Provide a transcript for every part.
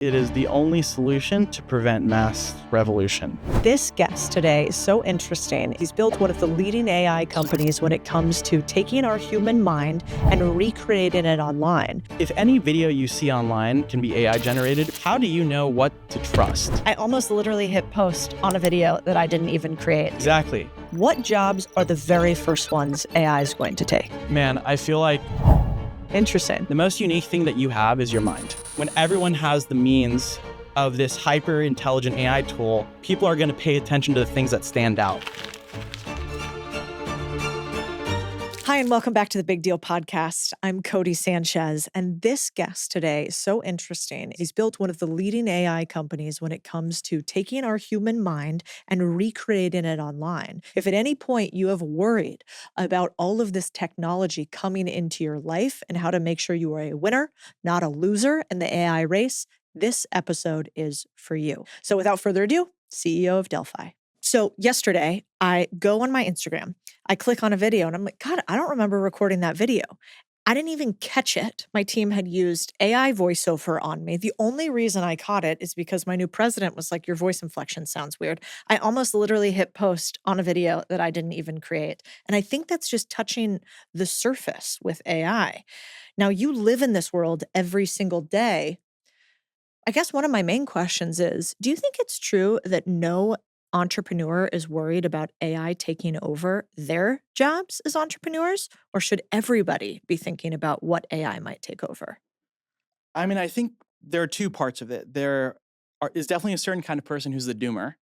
It is the only solution to prevent mass revolution. This guest today is so interesting. He's built one of the leading AI companies when it comes to taking our human mind and recreating it online. If any video you see online can be AI generated, how do you know what to trust? I almost literally hit post on a video that I didn't even create. Exactly. What jobs are the very first ones AI is going to take? Man, I feel like Interesting. the most unique thing that you have is your mind. When everyone has the means of this hyper-intelligent AI tool, people are going to pay attention to the things that stand out. Hi, and welcome back to the Big Deal Podcast. I'm Codie Sanchez, and this guest today is so interesting. He's built one of the leading AI companies when it comes to taking our human mind and recreating it online. If at any point you have worried about all of this technology coming into your life and how to make sure you are a winner, not a loser in the AI race, this episode is for you. So without further ado, CEO of Delphi. So yesterday, I go on my Instagram, I click on a video, and I'm like, God, I don't remember recording that video. I didn't even catch it. My team had used AI voiceover on me. The only reason I caught it is because my new president was like, your voice inflection sounds weird. I almost literally hit post on a video that I didn't even create. And I think that's just touching the surface with AI. Now, you live in this world every single day. I guess one of my main questions is, do you think it's true that no entrepreneur is worried about AI taking over their jobs as entrepreneurs? Or should everybody be thinking about what AI might take over? I mean, I think there are two parts of it. Is definitely a certain kind of person who's the doomer,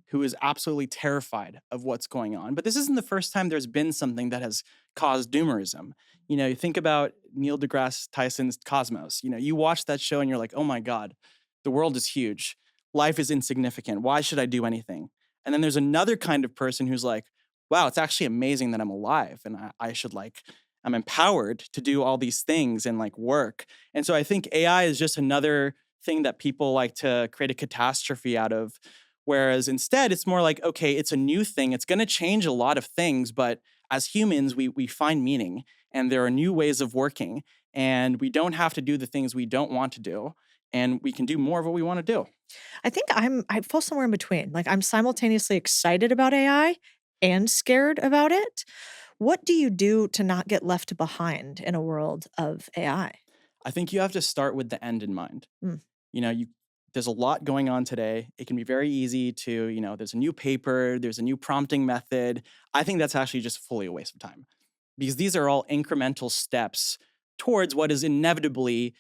who is absolutely terrified of what's going on. But this isn't the first time there's been something that has caused doomerism. You know, you think about Neil deGrasse Tyson's Cosmos. You know, you watch that show and you're like, oh my God, the world is huge. Life is insignificant. Why should I do anything? And then there's another kind of person who's like, wow, it's actually amazing that I'm alive and I'm empowered to do all these things and like work. And so I think AI is just another thing that people like to create a catastrophe out of. Whereas instead, it's more like, okay, it's a new thing. It's going to change a lot of things. But as humans, we find meaning and there are new ways of working and we don't have to do the things we don't want to do. And we can do more of what we want to do. I think I fall somewhere in between. Like, I'm simultaneously excited about AI and scared about it. What do you do to not get left behind in a world of AI? I think you have to start with the end in mind. Mm. You know, there's a lot going on today. It can be very easy to, there's a new paper, there's a new prompting method. I think that's actually just fully a waste of time because these are all incremental steps towards what is inevitably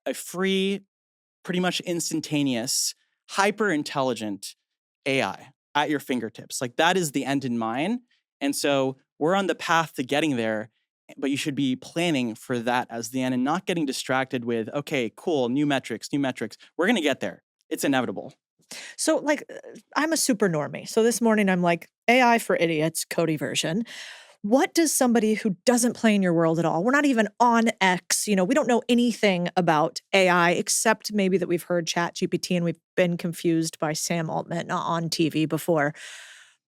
a free, pretty much instantaneous, hyper-intelligent AI at your fingertips. Like that is the end in mind. And so we're on the path to getting there, but you should be planning for that as the end and not getting distracted with, okay, cool, new metrics. We're going to get there. It's inevitable. So I'm a super normie. So this morning I'm like, AI for idiots, Codie version. What does somebody who doesn't play in your world at all, we're not even on X, we don't know anything about AI except maybe that we've heard ChatGPT and we've been confused by Sam Altman on TV before.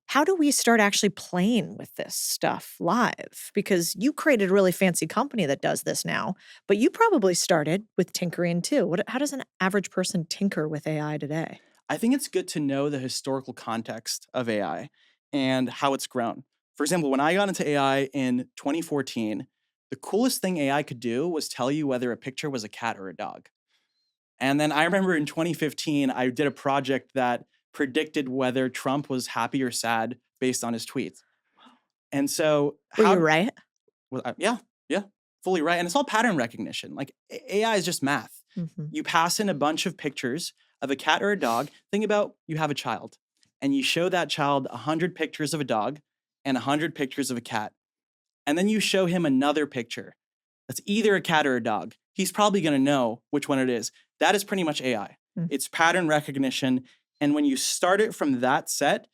How do we start actually playing with this stuff live? Because you created a really fancy company that does this now, but you probably started with tinkering too. How does an average person tinker with AI today? I think it's good to know the historical context of AI and how it's grown. For example, when I got into AI in 2014, the coolest thing AI could do was tell you whether a picture was a cat or a dog. And then I remember in 2015, I did a project that predicted whether Trump was happy or sad based on his tweets. And so Were you right? Yeah, fully right. And it's all pattern recognition. Like AI is just math. Mm-hmm. You pass in a bunch of pictures of a cat or a dog. Think about you have a child and you show that child 100 pictures of a dog and 100 pictures of a cat. And then you show him another picture that's either a cat or a dog. He's probably going to know which one it is. That is pretty much AI. It's pattern recognition. And when you start it from that set,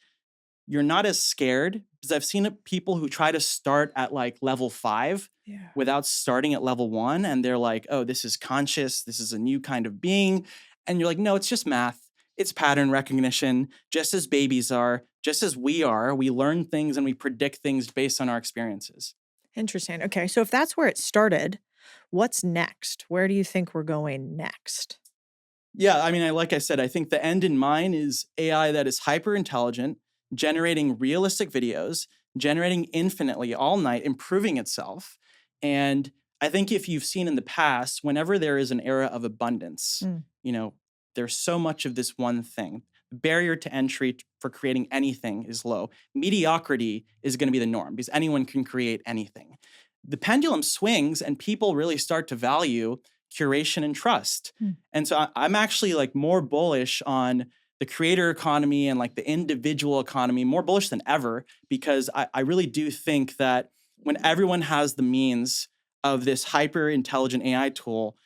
you're not as scared because I've seen people who try to start at like level 5 without starting at level 1. And they're like, oh, this is conscious. This is a new kind of being. And you're like, no, it's just math. It's pattern recognition, just as babies are, just as we are. We learn things and we predict things based on our experiences. Interesting. Okay, so if that's where it started, what's next? Where do you think we're going next? Yeah, I mean, like I said, I think the end in mind is AI that is hyper intelligent, generating realistic videos, generating infinitely all night, improving itself. And I think if you've seen in the past, whenever there is an era of abundance, Mm, you know, there's so much of this one thing. The barrier to entry for creating anything is low. Mediocrity is going to be the norm because anyone can create anything. The pendulum swings and people really start to value curation and trust. mm. And so I'm actually like more bullish on the creator economy and like the individual economy, more bullish than ever, because I really do think that when everyone has the means of this hyper intelligent AI tool,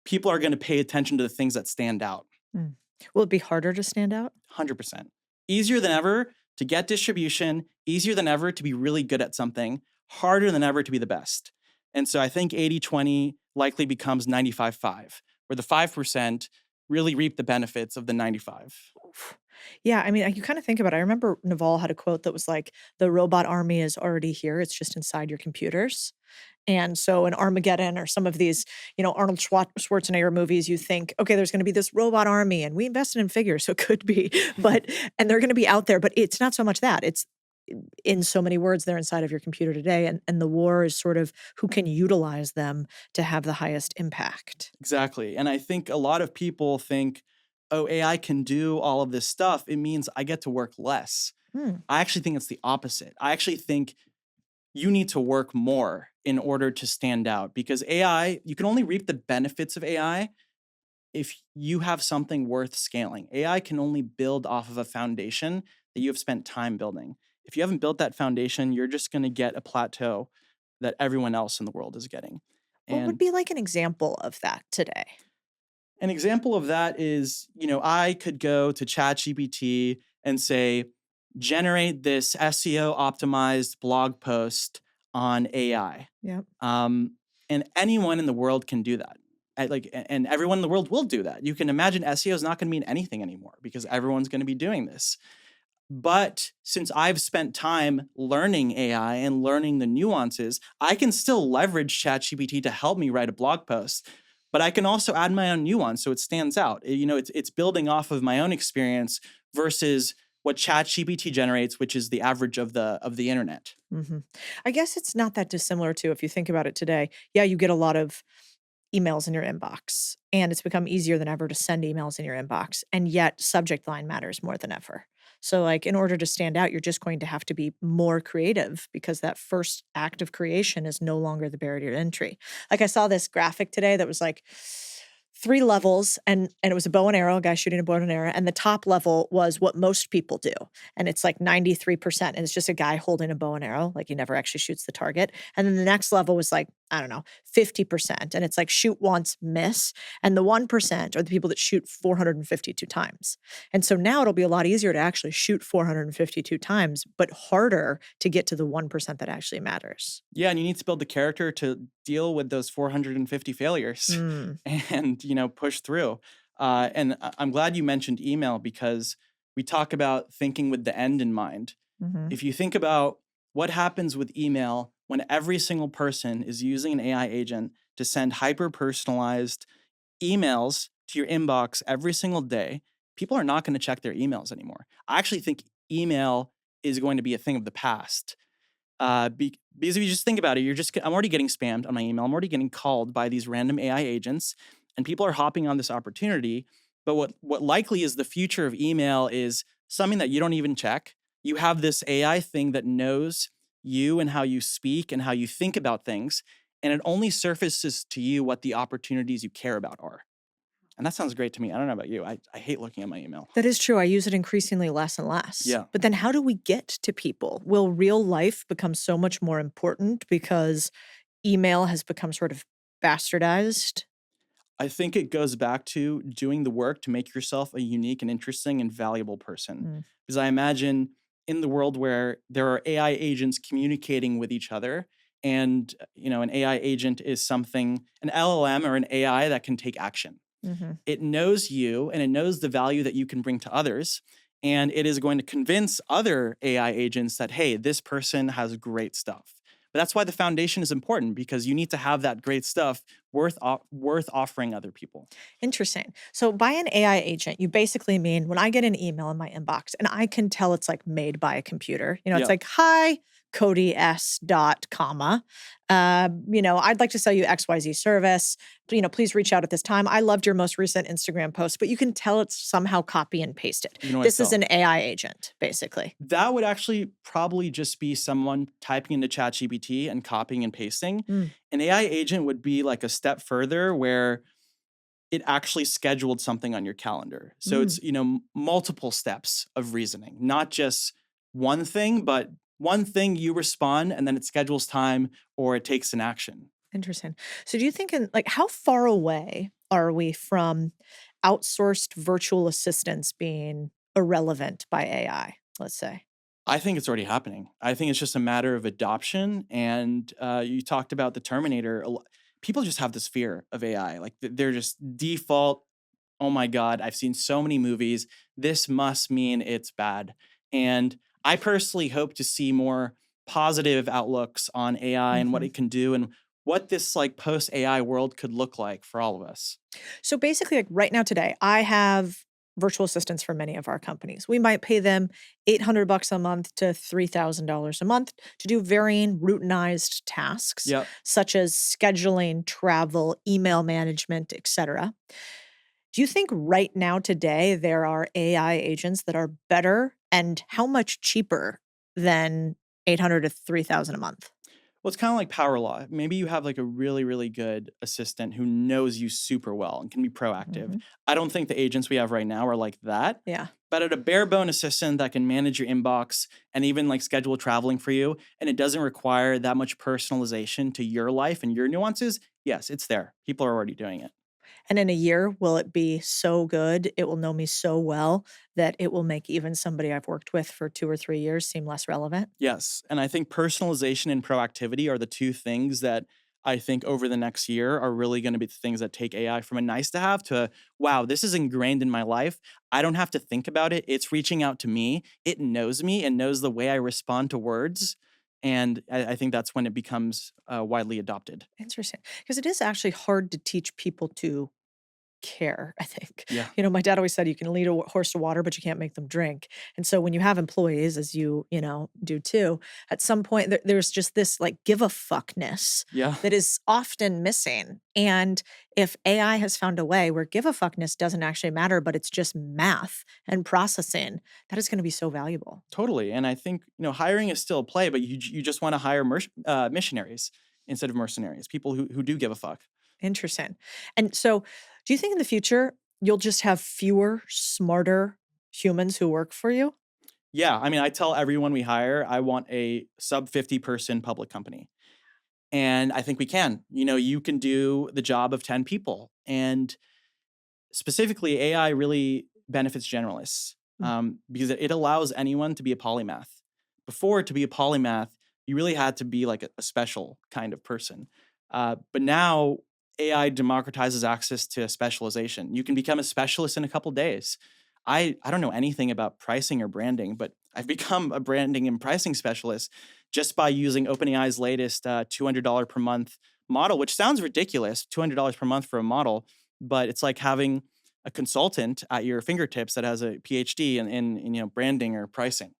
people are going to pay attention to the things that stand out. Mm. Will it be harder to stand out? 100%. Easier than ever to get distribution, easier than ever to be really good at something, harder than ever to be the best. And so I think 80-20 likely becomes 95-5, where the 5% really reap the benefits of the 95. Oof. Yeah, I mean, you kind of think about it. I remember Naval had a quote that was like, "The robot army is already here. It's just inside your computers." And so in Armageddon or some of these, Arnold Schwarzenegger movies, you think, okay, there's going to be this robot army and we invested in figures, so it could be, but, and they're going to be out there, but it's not so much that. It's in so many words, they're inside of your computer today. And the war is sort of who can utilize them to have the highest impact. Exactly. And I think a lot of people think, oh, AI can do all of this stuff. It means I get to work less. Hmm. I actually think it's the opposite. I actually think you need to work more in order to stand out because AI, you can only reap the benefits of AI if you have something worth scaling. AI can only build off of a foundation that you have spent time building. If you haven't built that foundation, you're just going to get a plateau that everyone else in the world is getting. What would And be like an example of that today? an example of that is, I could go to ChatGPT and say, generate this SEO optimized blog post on AI. Yep. Um, and anyone in the world can do that. And everyone in the world will do that. You can imagine SEO is not going to mean anything anymore because everyone's going to be doing this. But since I've spent time learning AI and learning the nuances, I can still leverage ChatGPT to help me write a blog post. But I can also add my own nuance so it stands out. It's building off of my own experience versus what ChatGPT generates, which is the average of the internet. Mhm. I guess it's not that dissimilar to if you think about it today. Yeah, you get a lot of emails in your inbox, and it's become easier than ever to send emails in your inbox, and yet subject line matters more than ever. So, like, in order to stand out, you're just going to have to be more creative because that first act of creation is no longer the barrier to entry. Like, I saw this graphic today that was like 3 levels, and it was a bow and arrow, a guy shooting a bow and arrow, and the top level was what most people do, and it's like 93%, and it's just a guy holding a bow and arrow, like he never actually shoots the target, and then the next level was like, I don't know, 50%, and it's like shoot once, miss, and the 1% are the people that shoot 452 times, and so now it'll be a lot easier to actually shoot 452 times, but harder to get to the 1% that actually matters. Yeah, and you need to build the character to deal with those 450 failures Mm, and, push through. And I'm glad you mentioned email because we talk about thinking with the end in mind. mhm. If you think about what happens with email when every single person is using an AI agent to send hyper personalized emails to your inbox every single day, people are not going to check their emails anymore. I actually think email is going to be a thing of the past because if you just think about it, I'm already getting spammed on my email. I'm already getting called by these random AI agents, and people are hopping on this opportunity. But what likely is the future of email is something that you don't even check. You have this AI thing that knows you and how you speak and how you think about things, and it only surfaces to you what the opportunities you care about are. And that sounds great to me. I don't know about you. I hate looking at my email. That is true. I use it increasingly less and less. Yeah. But then how do we get to people? Will real life become so much more important because email has become sort of bastardized? I think it goes back to doing the work to make yourself a unique and interesting and valuable person. Mm, Because I imagine in the world where there are AI agents communicating with each other, and an AI agent is an LLM or an AI that can take action. mhm. It knows you and it knows the value that you can bring to others. And it is going to convince other AI agents that, hey, this person has great stuff. But that's why the foundation is important because you need to have that great stuff worth offering other people. Interesting. So by an AI agent, you basically mean when I get an email in my inbox and I can tell it's like made by a computer, it's Yep. like, hi, Cody S. dot comma. I'd like to sell you XYZ service. Please reach out at this time. I loved your most recent Instagram post, but you can tell it's somehow copy and pasted. You can always This is tell. an AI agent, basically. That would actually probably just be someone typing into ChatGPT and copying and pasting. Mm, An AI agent would be like a step further where it actually scheduled something on your calendar. So mm. it's, multiple steps of reasoning, not just one thing, but one thing you respond and then it schedules time or it takes an action. Interesting. So do you think how far away are we from outsourced virtual assistants being irrelevant by AI, let's say? I think it's already happening. I think it's just a matter of adoption. And you talked about the Terminator. People just have this fear of AI. Like they're just default. Oh my God, I've seen so many movies. This must mean it's bad. And I personally hope to see more positive outlooks on AI and what Mhm. it can do and what this like post AI world could look like for all of us. So basically, like right now today, I have virtual assistants for many of our companies. We might pay them $800 a month to $3,000 a month to do varying routinized tasks Yep. such as scheduling, travel, email management, etc. Do you think right now today there are AI agents that are better and how much cheaper than 800 to 3,000 a month? Well, it's kind of like power law. Maybe you have like a really, really good assistant who knows you super well and can be proactive. Mhm. I don't think the agents we have right now are like that. Yeah. But at a bare bone assistant that can manage your inbox and even like schedule traveling for you, and it doesn't require that much personalization to your life and your nuances, yes, it's there. People are already doing it. And in a year, will it be so good, it will know me so well that it will make even somebody I've worked with for 2 or 3 years seem less relevant? Yes. And I think personalization and proactivity are the two things that I think over the next year are really going to be the things that take AI from a nice to have to, wow, this is ingrained in my life. I don't have to think about it. It's reaching out to me. It knows me and knows the way I respond to words. And I think that's when it becomes widely adopted. Interesting, because it is actually hard to teach people to care, I think. Yeah. My dad always said you can lead a horse to water, but you can't make them drink. And so when you have employees, as you do too, at some point there's just this like give a fuckness Yeah. that is often missing. And if AI has found a way where give a fuckness doesn't actually matter, but it's just math and processing, that is going to be so valuable. Totally. And I think, hiring is still a play, but you just want to hire missionaries instead of mercenaries, people who do give a fuck. Interesting. And so, do you think in the future you'll just have fewer, smarter humans who work for you? Yeah, I mean, I tell everyone we hire, I want a sub 50 person public company. And I think we can. You can do the job of 10 people. And specifically, AI really benefits generalists Mm. because it allows anyone to be a polymath. Before, to be a polymath, you really had to be like a special kind of person. But now, AI democratizes access to specialization. You can become a specialist in a couple days. I don't know anything about pricing or branding, but I've become a branding and pricing specialist just by using OpenAI's latest $200 per month model, which sounds ridiculous, $200 per month for a model, but it's like having a consultant at your fingertips that has a PhD in branding or pricing.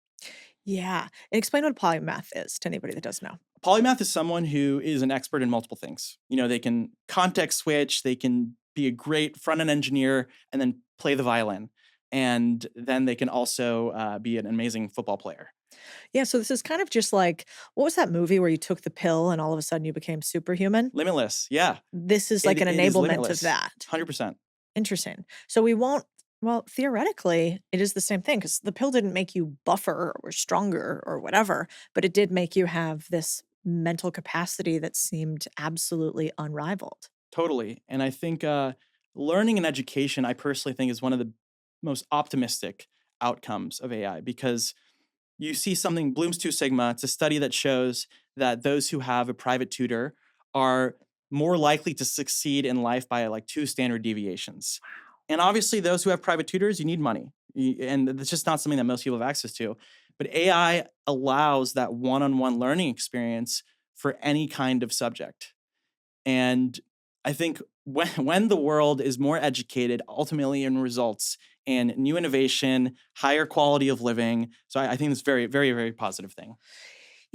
Yeah. And explain what polymath is to anybody that doesn't know. Polymath is someone who is an expert in multiple things. They can context switch, they can be a great front end engineer, and then play the violin. And then they can also be an amazing football player. Yeah. So this is kind of just like what was that movie where you took the pill and all of a sudden you became superhuman? Limitless. Yeah. This is like It, an it is enablement of limitless. that. 100%. Interesting. So we won't, well, theoretically, it is the same thing because the pill didn't make you buffer or stronger or whatever, but it did make you have this mental capacity that seemed absolutely unrivaled. Totally. And I think learning and education, I personally think, is one of the most optimistic outcomes of AI because you see something, Bloom's Two Sigma. It's a study that shows that those who have a private tutor are more likely to succeed in life by like two standard deviations. And obviously, those who have private tutors, you need money. And it's just not something that most people have access to. But AI allows that one on one learning experience for any kind of subject. And I think when the world is more educated, ultimately in results in new innovation, higher quality of living. So I think it's very, very, very positive thing.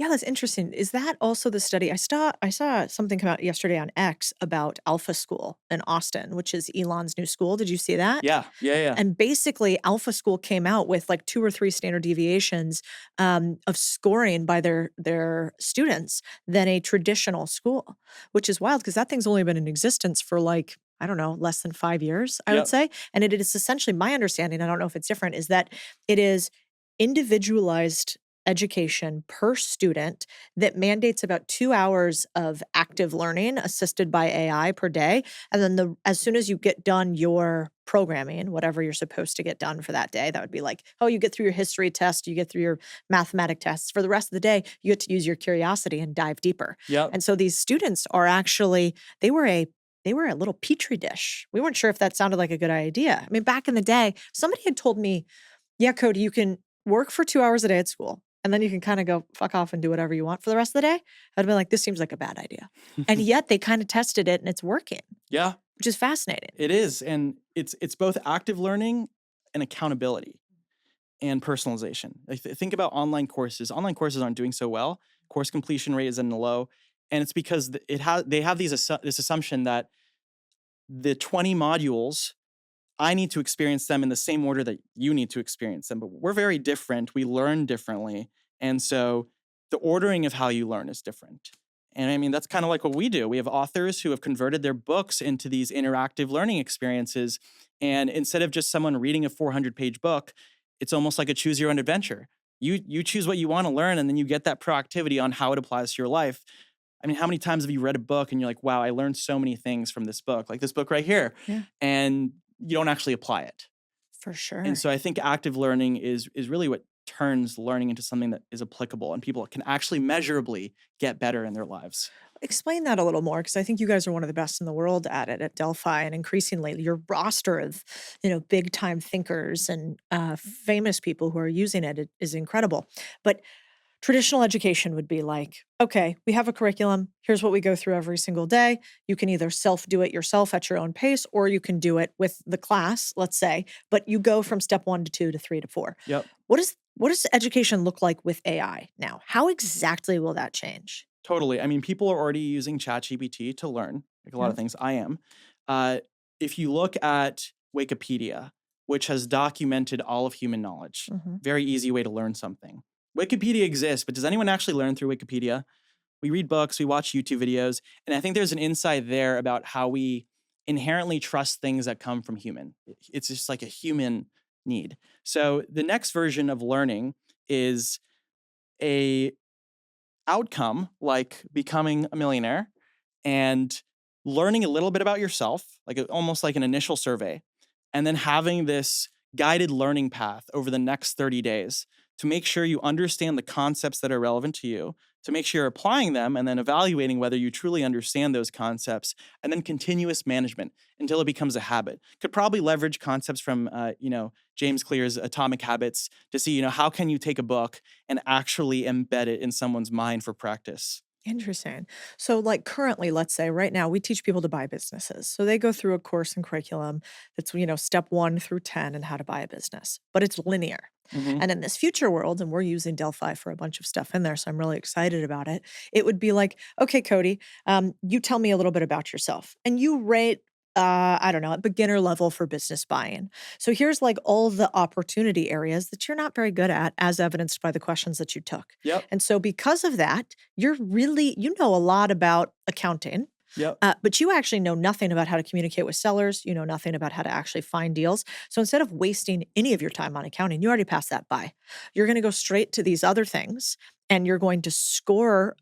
Yeah, that's interesting. Is that also the study? I saw something come out yesterday on X about Alpha School in Austin, which is Elon's new school. Did you see that? Yeah, yeah, yeah. And basically, Alpha School came out with like 2 or 3 standard deviations, of scoring by their students than a traditional school, which is wild because that thing's only been in existence for like, I don't know, less than 5 years, I would Yep, say. And it is essentially my understanding, I don't know if it's different, is that it is individualized education per student that mandates about 2 hours of active learning assisted by AI per day. And then as soon as you get done your programming, whatever you're supposed to get done for that day, that would be like, oh, you get through your history test, you get through your mathematic tests. For the rest of the day, you get to use your curiosity and dive deeper. yep. And so these students are actually, they were a they were a little petri dish. We weren't sure if that sounded like a good idea. I mean, back in the day, somebody had told me, yeah, Cody, you can work for 2 hours a day at school, and then you can kind of go fuck off and do whatever you want for the rest of the day. I'd be like, this seems like a bad idea. And yet they kind of tested it and it's working, Yeah, which is fascinating. it is, and it's both active learning and accountability and personalization. Like think about online courses. Online courses aren't doing so well. Course completion rate is in the low, and it's because they have this assumption that the 20 modules, I need to experience them in the same order that you need to experience them. But we're very different. We learn differently. And so the ordering of how you learn is different. And I mean, that's kind of like what we do. We have authors who have converted their books into these interactive learning experiences. And instead of just someone reading a 400-page book, it's almost like a choose your own adventure. You choose what you want to learn, and then you get that proactivity on how it applies to your life. I mean, how many times have you read a book and you're like, wow, I learned so many things from this book, like this book right here, Yeah, and you don't actually apply it. for And sure. so I think active learning is really what turns learning into something that is applicable and people can actually measurably get better in their lives. Explain that a little more because I think you guys are one of the best in the world at it at Delphi, and increasingly your roster of, big time thinkers and famous people who are using it is incredible. But traditional education would be like, okay, we have a curriculum. Here's what we go through every single day. You can either self do it yourself at your own pace, or you can do it with the class, let's say, but you go from step 1 to 2 to 3 to 4. Yep, What does education look like with AI now? How exactly will that change? totally. I mean, people are already using ChatGPT to learn, like a lot Yeah. of things. I am. Uh, if you look at Wikipedia, which has documented all of human knowledge, Mhm. very easy way to learn something. Wikipedia exists, but does anyone actually learn through Wikipedia? We read books, we watch YouTube videos, and I think there's an insight there about how we inherently trust things that come from human. It's just like a human need. So the next version of learning is a outcome like becoming a millionaire and learning a little bit about yourself, like almost like an initial survey, and then having this guided learning path over the next 30 days to make sure you understand the concepts that are relevant to you, to make sure you're applying them, and then evaluating whether you truly understand those concepts, and then continuous management until it becomes a habit. Could probably leverage concepts from, James Clear's Atomic Habits to see, how can you take a book and actually embed it in someone's mind for practice. Interesting. So, like currently, let's say right now, we teach people to buy businesses. So they go through a course and curriculum that's, step 1 through 10 and how to buy a business, but it's linear. Hmm. And in this future world, and we're using Delphi for a bunch of stuff in there, so I'm really excited about it. It would be like, okay, Cody, you tell me a little bit about yourself, and you rate, I don't know, at beginner level for business buying. So here's like all the opportunity areas that you're not very good at, as evidenced by the questions that you took. Yep. And so because of that, you know a lot about accounting, Yep. but you actually know nothing about how to communicate with sellers. You know nothing about how to actually find deals. So instead of wasting any of your time on accounting, you already passed that by. You're going to go straight to these other things and you're going to score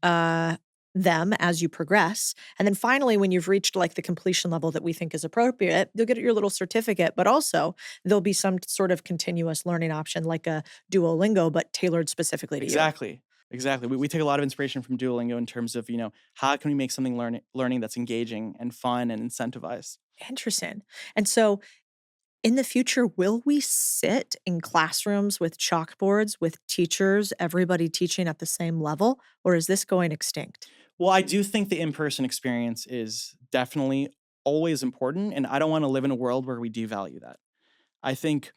them as you progress. And then finally, when you've reached like the completion level that we think is appropriate, you'll get your little certificate, but also there'll be some sort of continuous learning option like a Duolingo, but tailored specifically to you. Exactly. Exactly. We take a lot of inspiration from Duolingo in terms of, how can we make something learning that's engaging and fun and incentivized? Interesting. And so in the future, will we sit in classrooms with chalkboards with teachers, everybody teaching at the same level, or is this going extinct? Well, I do think the in-person experience is definitely always important, and I don't want to live in a world where we devalue that. I think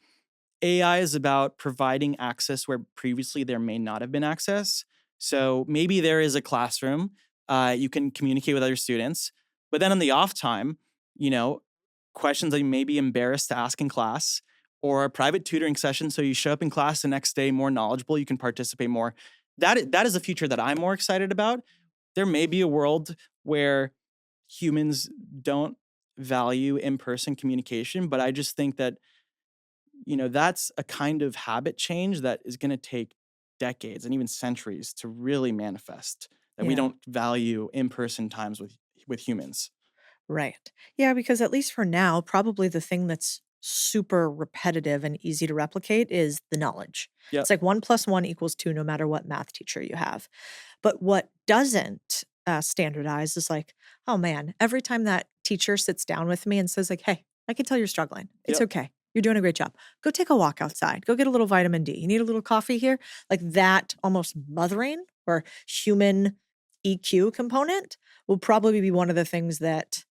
AI is about providing access where previously there may not have been access. So maybe there is a classroom, you can communicate with other students, but then in the off time, you know, questions that you may be embarrassed to ask in class, or a private tutoring session. So you show up in class the next day more knowledgeable, you can participate more. That is a future that I'm more excited about. There may be a world where humans don't value in-person communication, but I just think that that's a kind of habit change that is going to take decades and even centuries to really manifest, that we Yeah. don't value in-person times with humans. Right. Yeah, because at least for now, probably the thing that's super repetitive and easy to replicate is the knowledge. It's Yep. like 1 + 1 = 2 no matter what math teacher you have. But what doesn't standardize is like, oh man, every time that teacher sits down with me and says, like, hey, I can tell you're struggling. It's Yep. okay. You're doing a great job. Go take a walk outside. Go get a little vitamin D. You need a little coffee here. Like that almost mothering or human EQ component will probably be one of the things that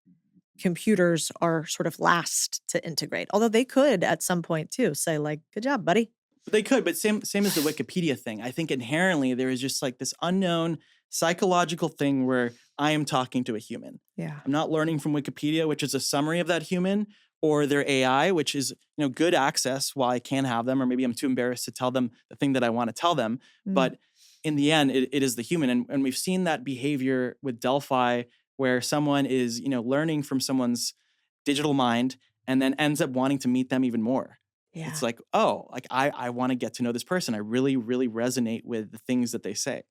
computers are sort of last to integrate. Although they could at some point too say like, "Good job, buddy." But they could, but same as the Wikipedia thing. I think inherently there is just like this unknown psychological thing where I am talking to a human. Yeah. I'm not learning from Wikipedia, which is a summary of that human, or their AI, which is good access while I can have them, or maybe I'm too embarrassed to tell them the thing that I want to tell them. Mm, But in the end, it is the human, and we've seen that behavior with Delphi, where someone is learning from someone's digital mind, and then ends up wanting to meet them even more. It's yeah. like, oh, like I want to get to know this person. I really, really resonate with the things that they say.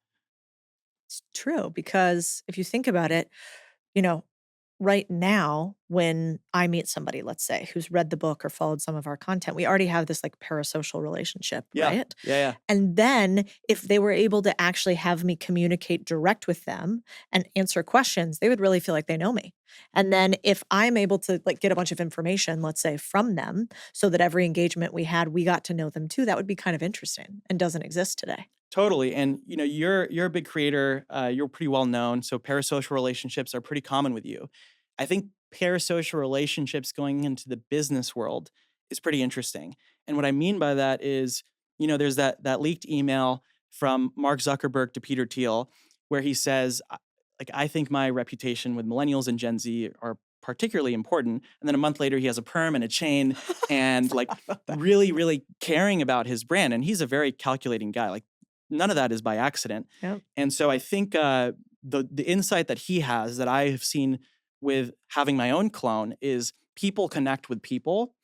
It's true because if you think about it, you know, right now, when I meet somebody, let's say, who's read the book or followed some of our content, we already have this like parasocial relationship, Yeah, right? yeah, yeah. And then if they were able to actually have me communicate direct with them and answer questions, they would really feel like they know me. And then if I'm able to like get a bunch of information, let's say from them, so that every engagement we had, we got to know them too, that would be kind of interesting and doesn't exist today. Totally. And you're a big creator. You're pretty well known. So parasocial relationships are pretty common with you. I think parasocial relationships going into the business world is pretty interesting. And what I mean by that is, there's that leaked email from Mark Zuckerberg to Peter Thiel, where he says, like, I think my reputation with millennials and Gen Z are particularly important. And then a month later, he has a perm and a chain and like Forgot about that. really, really caring about his brand. And he's a very calculating guy. Like none of that is by accident. Yep. And so I think the insight that he has that I have seen with having my own clone is people connect with people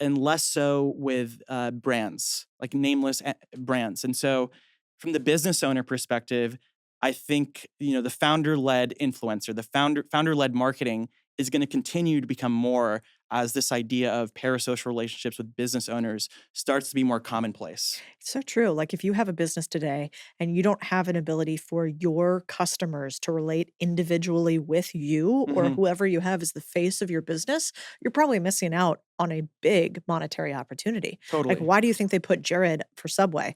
and less so with brands, like nameless brands. And so from the business owner perspective, I think the founder-led influencer, the founder-led marketing is going to continue to become more as this idea of parasocial relationships with business owners starts to be more commonplace. It's so true. Like if you have a business today and you don't have an ability for your customers to relate individually with you or Mhm. whoever you have as the face of your business, you're probably missing out on a big monetary opportunity. Like Totally. why do you think they put Jared for Subway?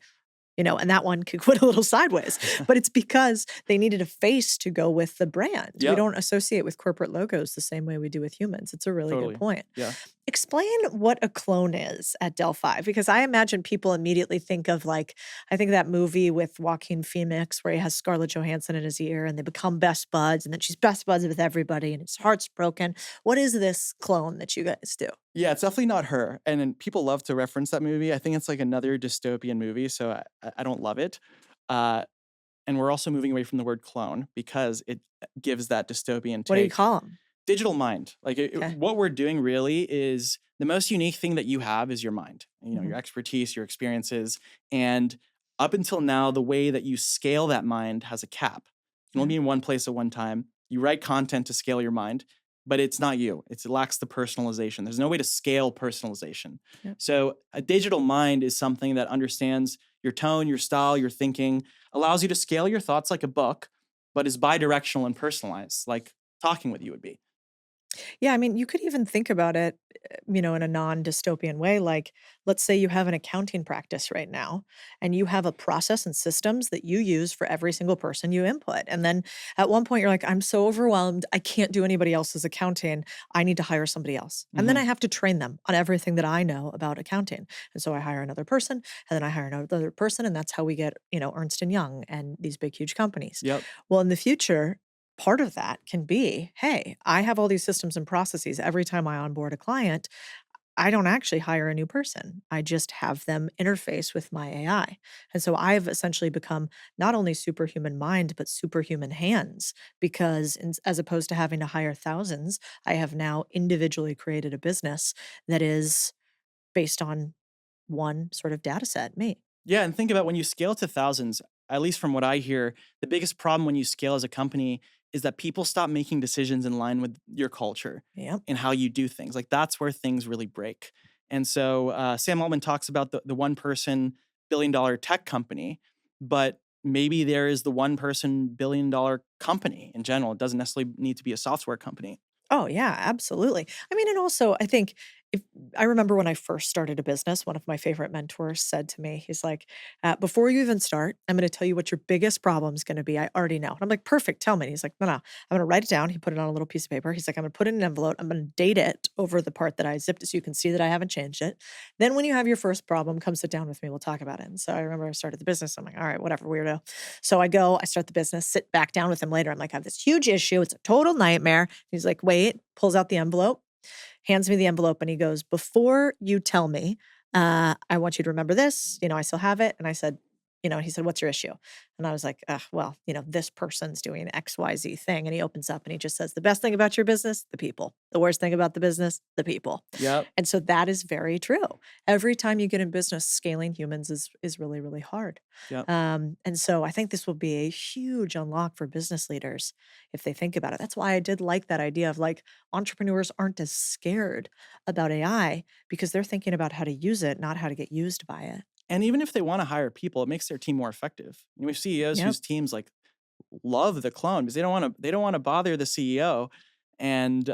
And that one could went a little sideways, but it's because they needed a face to go with the brand. We Yep. don't associate with corporate logos the same way we do with humans. It's a really good Totally. point. Yeah. Explain what a clone is at Delphi, because I imagine people immediately think of like, I think that movie with Joaquin Phoenix where he has Scarlett Johansson in his ear and they become best buds and then she's best buds with everybody and his heart's broken. What is this clone that you guys do? Yeah, it's definitely not her. And then people love to reference that movie. I think it's like another dystopian movie, so I don't love it. Uh, and we're also moving away from the word clone because it gives that dystopian What do you take. call them? Digital mind. Like Okay. what we're doing really is the most unique thing that you have is your mind. Mhm. Your expertise, your experiences, and up until now, the way that you scale that mind has a cap. You can only Yeah. be in one place at one time. You write content to scale your mind, but it's not you. It lacks the personalization. There's no way to scale personalization. Yep. So a digital mind is something that understands your tone, your style, your thinking, allows you to scale your thoughts like a book, but is bidirectional and personalized, like talking with you would be. Yeah, I mean, you could even think about it, in a non-dystopian way. Like, let's say you have an accounting practice right now, and you have a process and systems that you use for every single person you input. And then at one point, you're like, I'm so overwhelmed. I can't do anybody else's accounting. I need to hire somebody else. And then I Mhm. have to train them on everything that I know about accounting. And so I hire another person, and then I hire another person. And that's how we get, Ernst and Young and these big, huge companies. Yep. Well, in the future, part of that can be, hey, I have all these systems and processes. Every time I onboard a client, I don't actually hire a new person. I just have them interface with my AI. And so I've essentially become not only superhuman mind, but superhuman hands because as opposed to having to hire thousands, I have now individually created a business that is based on one sort of data set, me. Yeah, and think about when you scale to thousands, at least from what I hear, the biggest problem when you scale as a company is that people stop making decisions in line with your culture Yep. and how you do things. Like that's where things really break. And so Sam Altman talks about the one person $1 billion tech company, but maybe there is the one person $1 billion company in general. It doesn't necessarily need to be a software company. Oh, yeah, absolutely. I mean, and also, I think if I remember when I first started a business, one of my favorite mentors said to me, he's like, before you even start, I'm going to tell you what your biggest problem is going to be. I already know. And I'm like, perfect. Tell me. And he's like, no, no, I'm going to write it down. He put it on a little piece of paper. He's like, I'm going to put it in an envelope. I'm going to date it over the part that I zipped it so you can see that I haven't changed it. Then when you have your first problem, come sit down with me. We'll talk about it. And so I remember I started the business. I'm like, all right, whatever, weirdo. So I start the business, sit back down with him later. I'm like, I have this huge issue. It's a total nightmare. He's like, wait, pulls out the envelope, hands me the envelope, and he goes, before you tell me, I want you to remember this. I still have it. And I said, he said, what's your issue? And I was like, well, this person's doing XYZ thing. And he opens up and he just says, the best thing about your business, the people. The worst thing about the business, the people. Yep. And so that is very true. Every time you get in business, scaling humans is really, really hard. Yep. And so I think this will be a huge unlock for business leaders if they think about it. That's why I did like that idea of like entrepreneurs aren't as scared about AI because they're thinking about how to use it, not how to get used by it. And even if they want to hire people, it makes their team more effective. We have CEOs Yep. whose teams like love the clone because they don't want to bother the CEO, and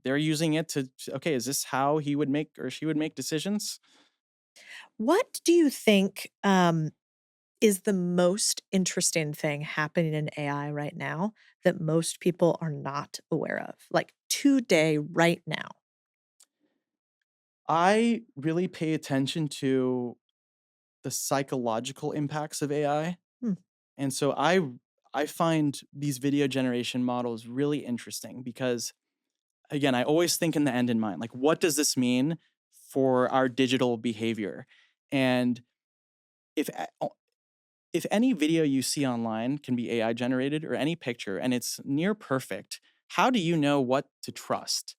they're using it to okay, is this how he would make or she would make decisions? What do you think is the most interesting thing happening in AI right now that most people are not aware of? Like today, right now. I really pay attention to the psychological impacts of AI, Hmm. and so I find these video generation models really interesting because again, I always think in the end in mind. Like, what does this mean for our digital behavior? And if if any video you see online can be AI generated or any picture and it's near perfect, how do you know what to trust?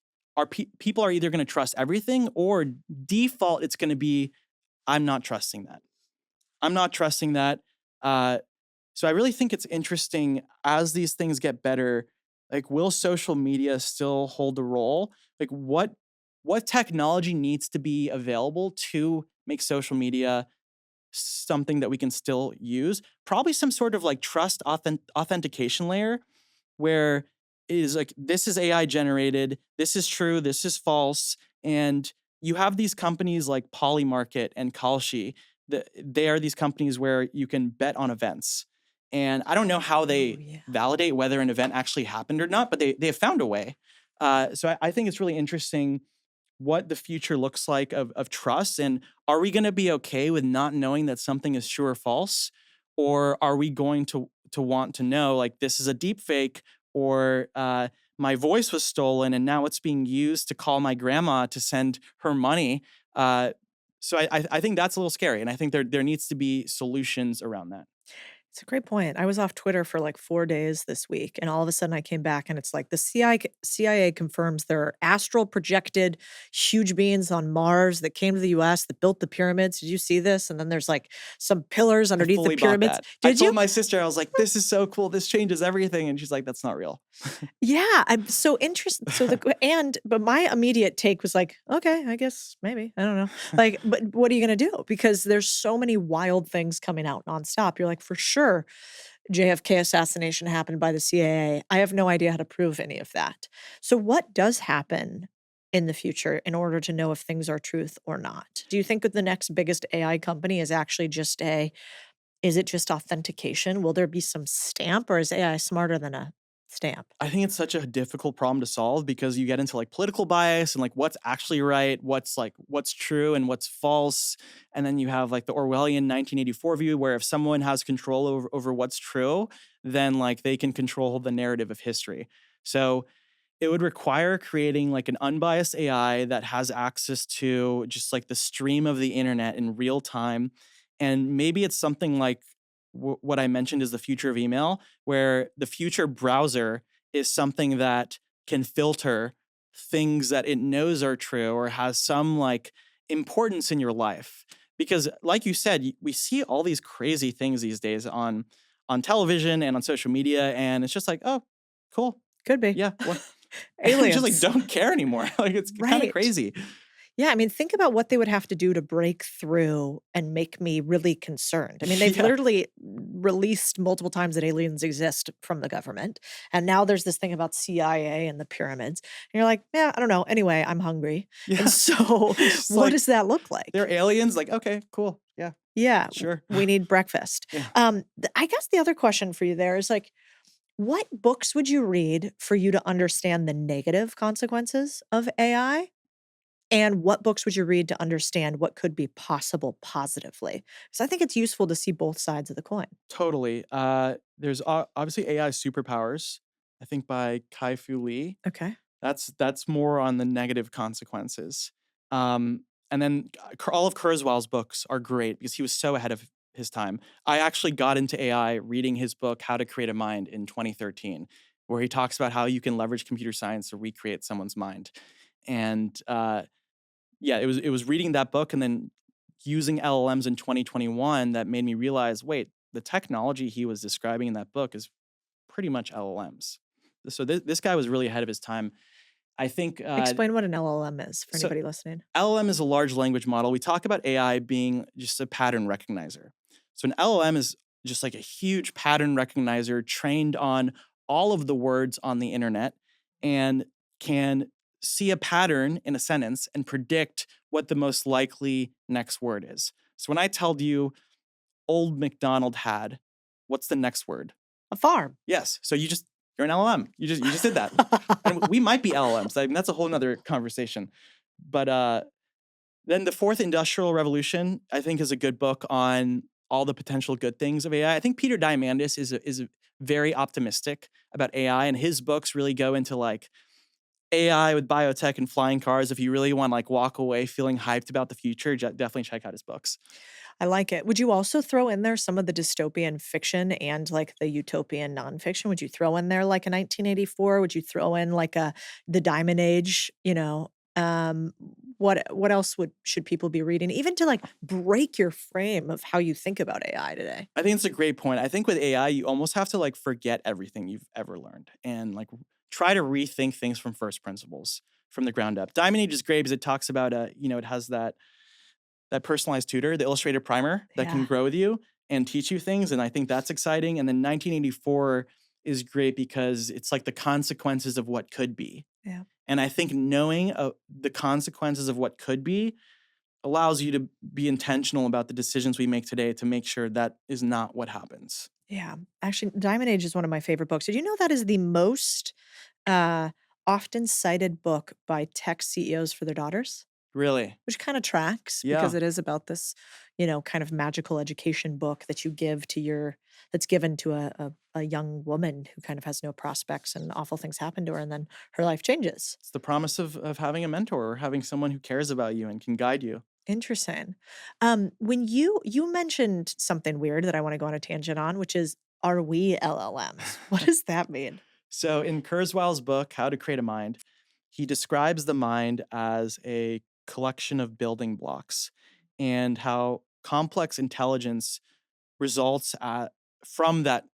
People are either going to trust everything or default it's going to be I'm not trusting that. I'm not trusting that. Uh, so I really think it's interesting as these things get better. Like, will social media still hold a role? Like, what technology needs to be available to make social media something that we can still use? Probably some sort of like trust authentication layer where it is like this is AI generated, this is true, this is false, and you have these companies like Polymarket and Kalshi. They are these companies where you can bet on events, and I don't know how Oh, they yeah. validate whether an event actually happened or not, but they have found a way. So I think it's really interesting what the future looks like of trust, and are we going to be okay with not knowing that something is true or false, or are we going to want to know like this is a deep fake or my voice was stolen and now it's being used to call my grandma to send her money. So I think that's a little scary, and I think there needs to be solutions around that. It's a great point. I was off Twitter for like 4 days this week, and all of a sudden I came back and it's like the CIA confirms there are astral projected huge beings on Mars that came to the US that built the pyramids. Did you see this? And then there's like some pillars I underneath the fully bought pyramids. that. I Did told you? my sister, I was like, this is so cool, this changes everything, and she's like, that's not real. Yeah, I'm so interested. So but my immediate take was like, okay, I guess maybe. I don't know. Like, but what are you gonna do? Because there's so many wild things coming out nonstop. You're like, for sure, JFK assassination happened by the CIA. I have no idea how to prove any of that. So what does happen in the future in order to know if things are truth or not? Do you think that the next biggest AI company is actually just is it just authentication? Will there be some stamp, or is AI smarter than a stamp? I think it's such a difficult problem to solve because you get into like political bias and like what's actually right, what's true and what's false. And then you have like the Orwellian 1984 view where if someone has control over what's true, then like they can control the narrative of history. So it would require creating like an unbiased AI that has access to just like the stream of the internet in real time. And maybe it's something like what I mentioned is the future of email, where the future browser is something that can filter things that it knows are true or has some like importance in your life. Because like you said, we see all these crazy things these days on television and on social media, and it's just like, oh, cool. Could be. Yeah. What I just like Aliens. don't care anymore. Like it's kind of Right. crazy. Yeah, I mean, think about what they would have to do to break through and make me really concerned. I mean, they've Yeah. literally released multiple times that aliens exist from the government. And now there's this thing about CIA and the pyramids. And you're like, yeah, I don't know. Anyway, I'm hungry. And Yeah. so It's just what like does that look like? they're aliens. Like, okay, cool. Yeah, Yeah, sure. we need breakfast. Yeah. I guess the other question for you there is like, what books would you read for you to understand the negative consequences of AI? And what books would you read to understand what could be possible positively? Because I think it's useful to see both sides of the coin. Totally. There's obviously AI superpowers. I think by Kai Fu Lee. Okay. That's more on the negative consequences. And then all of Kurzweil's books are great because he was so ahead of his time. I actually got into AI reading his book How to Create a Mind in 2013, where he talks about how you can leverage computer science to recreate someone's mind. And yeah, it was reading that book and then using LLMs in 2021 that made me realize, wait, the technology he was describing in that book is pretty much LLMs. So this guy was really ahead of his time. I think Explain what an LLM is for so. anybody listening. LLM is a large language model. We talk about AI being just a pattern recognizer. So an LLM is just like a huge pattern recognizer trained on all of the words on the internet and can see a pattern in a sentence and predict what the most likely next word is. So when I tell you old McDonald had, what's the next word? A farm. Yes. So you're an LLM. You just did that. And we might be LLMs. I mean, that's a whole nother conversation. But then the Fourth Industrial Revolution, I think, is a good book on all the potential good things of AI. I think Peter Diamandis is very optimistic about AI, and his books really go into like AI with biotech and flying cars. If you really want to like walk away feeling hyped about the future, definitely check out his books. I like it. Would you also throw in there some of the dystopian fiction and like the utopian nonfiction? Would you throw in there like a 1984? Would you throw in like the Diamond Age? What else would should people be reading, even to like break your frame of how you think about AI today? I think it's a great point. I think with AI, you almost have to like forget everything you've ever learned and like try to rethink things from first principles from the ground up. Diamond Age is great because it talks about it has that personalized tutor, the illustrated primer that can Yeah, grow with you and teach you things. And I think that's exciting. And then 1984 is great because it's like the consequences of what could be. yeah. And I think knowing the consequences of what could be allows you to be intentional about the decisions we make today to make sure that is not what happens. Yeah. Actually, Diamond Age is one of my favorite books. Did you know that is the most uh, often cited book by tech CEOs for their daughters? Really? Which kind of tracks because Yeah. it is about this, kind of magical education book that you give to that's given to a young woman who kind of has no prospects and awful things happen to her and then her life changes. It's the promise of having a mentor or having someone who cares about you and can guide you. Interesting. When you mentioned something weird that I want to go on a tangent on, which is, are we LLMs? What does that mean? So in Kurzweil's book, How to Create a Mind, he describes the mind as a collection of building blocks and how complex intelligence results from that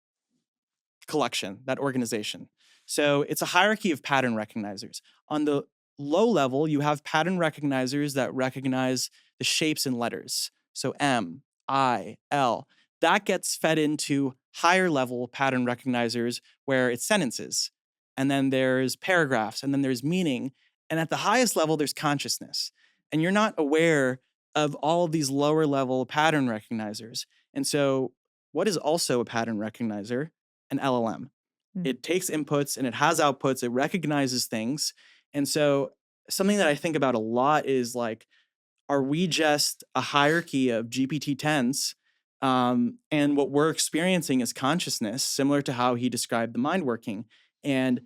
collection, that organization. So it's a hierarchy of pattern recognizers. On the low level, you have pattern recognizers that recognize the shapes in letters. So M, I, L. that gets fed into higher level pattern recognizers where it's sentences. And then there's paragraphs, and then there's meaning. And at the highest level, there's consciousness. And you're not aware of all of these lower level pattern recognizers. And so, what is also a pattern recognizer? An LLM. Mm. It takes inputs and it has outputs, it recognizes things. And so, something that I think about a lot is like, are we just a hierarchy of GPT-10s? And what we're experiencing is consciousness, similar to how he described the mind working. And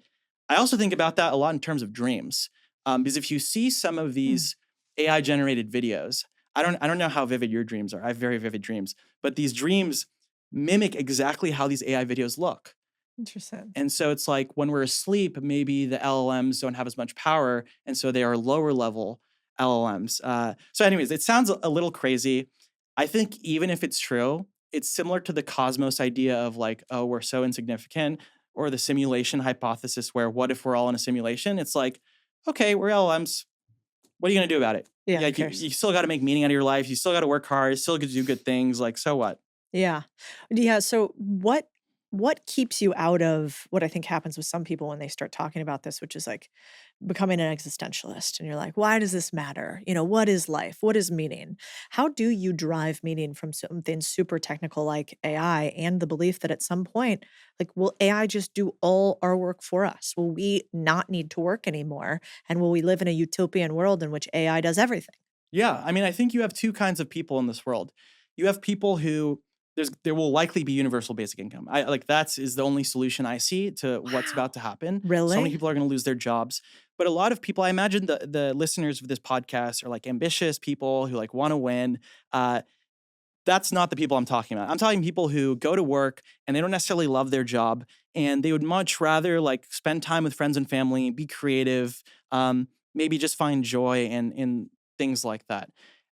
I also think about that a lot in terms of dreams, because if you see some of Mm. these AI generated videos, I don't know how vivid your dreams are. I have very vivid dreams, but these dreams mimic exactly how these AI videos look. Interesting. And so it's like when we're asleep, maybe the LLMs don't have as much power. And so they are lower level LLMs. So, anyways, it sounds a little crazy. I think even if it's true, it's similar to the cosmos idea of like, oh, we're so insignificant, or the simulation hypothesis where what if we're all in a simulation? It's like, okay, we're LLMs. What are you going to do about it? Yeah, Yeah, who like cares? you still got to make meaning out of your life. You still got to work hard. You still got to do good things. Like, so what? Yeah. Yeah, so what keeps you out of what I think happens with some people when they start talking about this, which is like becoming an existentialist and you're like, "Why does this matter? You know, what is life? What is meaning?" How do you drive meaning from something super technical like AI and the belief that at some point, like, will AI just do all our work for us? Will we not need to work anymore? And will we live in a utopian world in which AI does everything? Yeah, I mean, I think you have two kinds of people in this world. You have people who there will likely be universal basic income. I like that's is the only solution I see to what's about Wow. to happen. So many Really? people are going to lose their jobs, but a lot of people, I imagine the listeners of this podcast are like ambitious people who like want to win. Uh, that's not the people I'm talking about. I'm talking people who go to work and they don't necessarily love their job, and they would much rather like spend time with friends and family, be creative, maybe just find joy in things like that.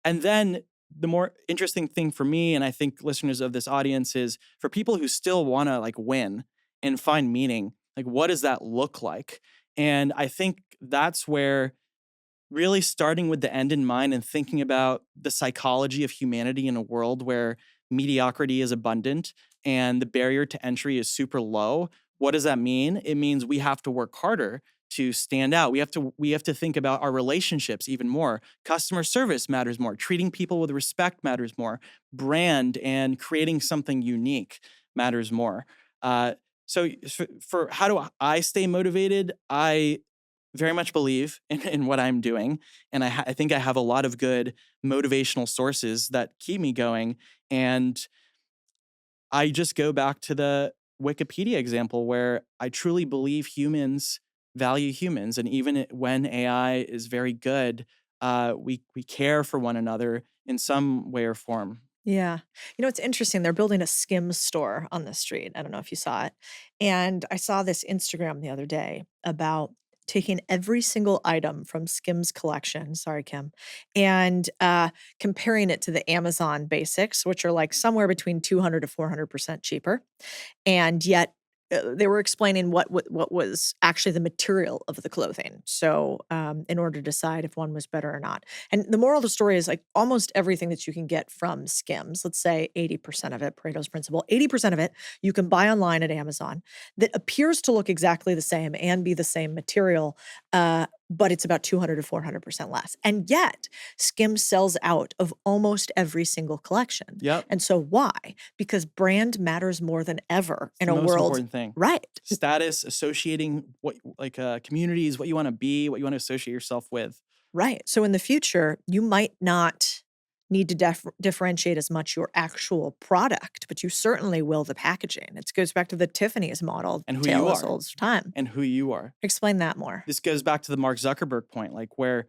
And then the more interesting thing for me, and I think listeners of this audience, is for people who still want to like win and find meaning. Like, what does that look like? And I think that's where really starting with the end in mind and thinking about the psychology of humanity in a world where mediocrity is abundant and the barrier to entry is super low. What does that mean? It means we have to work harder to stand out. We have to think about our relationships even more. Customer service matters more. Treating people with respect matters more. Brand and creating something unique matters more. So for how do I stay motivated? I very much believe in what I'm doing. And I think I have a lot of good motivational sources that keep me going. And I just go back to the Wikipedia example where I truly believe humans value humans. And even when AI is very good, we care for one another in some way or form. Yeah. You know, it's interesting. They're building a Skims store on the street. I don't know if you saw it. And I saw this Instagram the other day about taking every single item from Skims collection, sorry, Kim, and comparing it to the Amazon basics, which are like somewhere between 200 to 400% cheaper. And yet, they were explaining what was actually the material of the clothing. So, in order to decide if one was better or not. And the moral of the story is like almost everything that you can get from Skims, let's say 80% of it, Pareto's principle, 80% of it you can buy online at Amazon that appears to look exactly the same and be the same material, but it's about 200 to 400% less. And yet, Skims sells out of almost every single collection. Yep. And so why? Because brand matters more than ever It's in the a most world. important thing. Right. Status, associating what like communities, what you want to be, what you want to associate yourself with. Right. So in the future, you might not need to differentiate as much your actual product, but you certainly will the packaging. It goes back to the Tiffany's model, And who you tale as are. old as time. And who you are. Explain that more. This goes back to the Mark Zuckerberg point, like where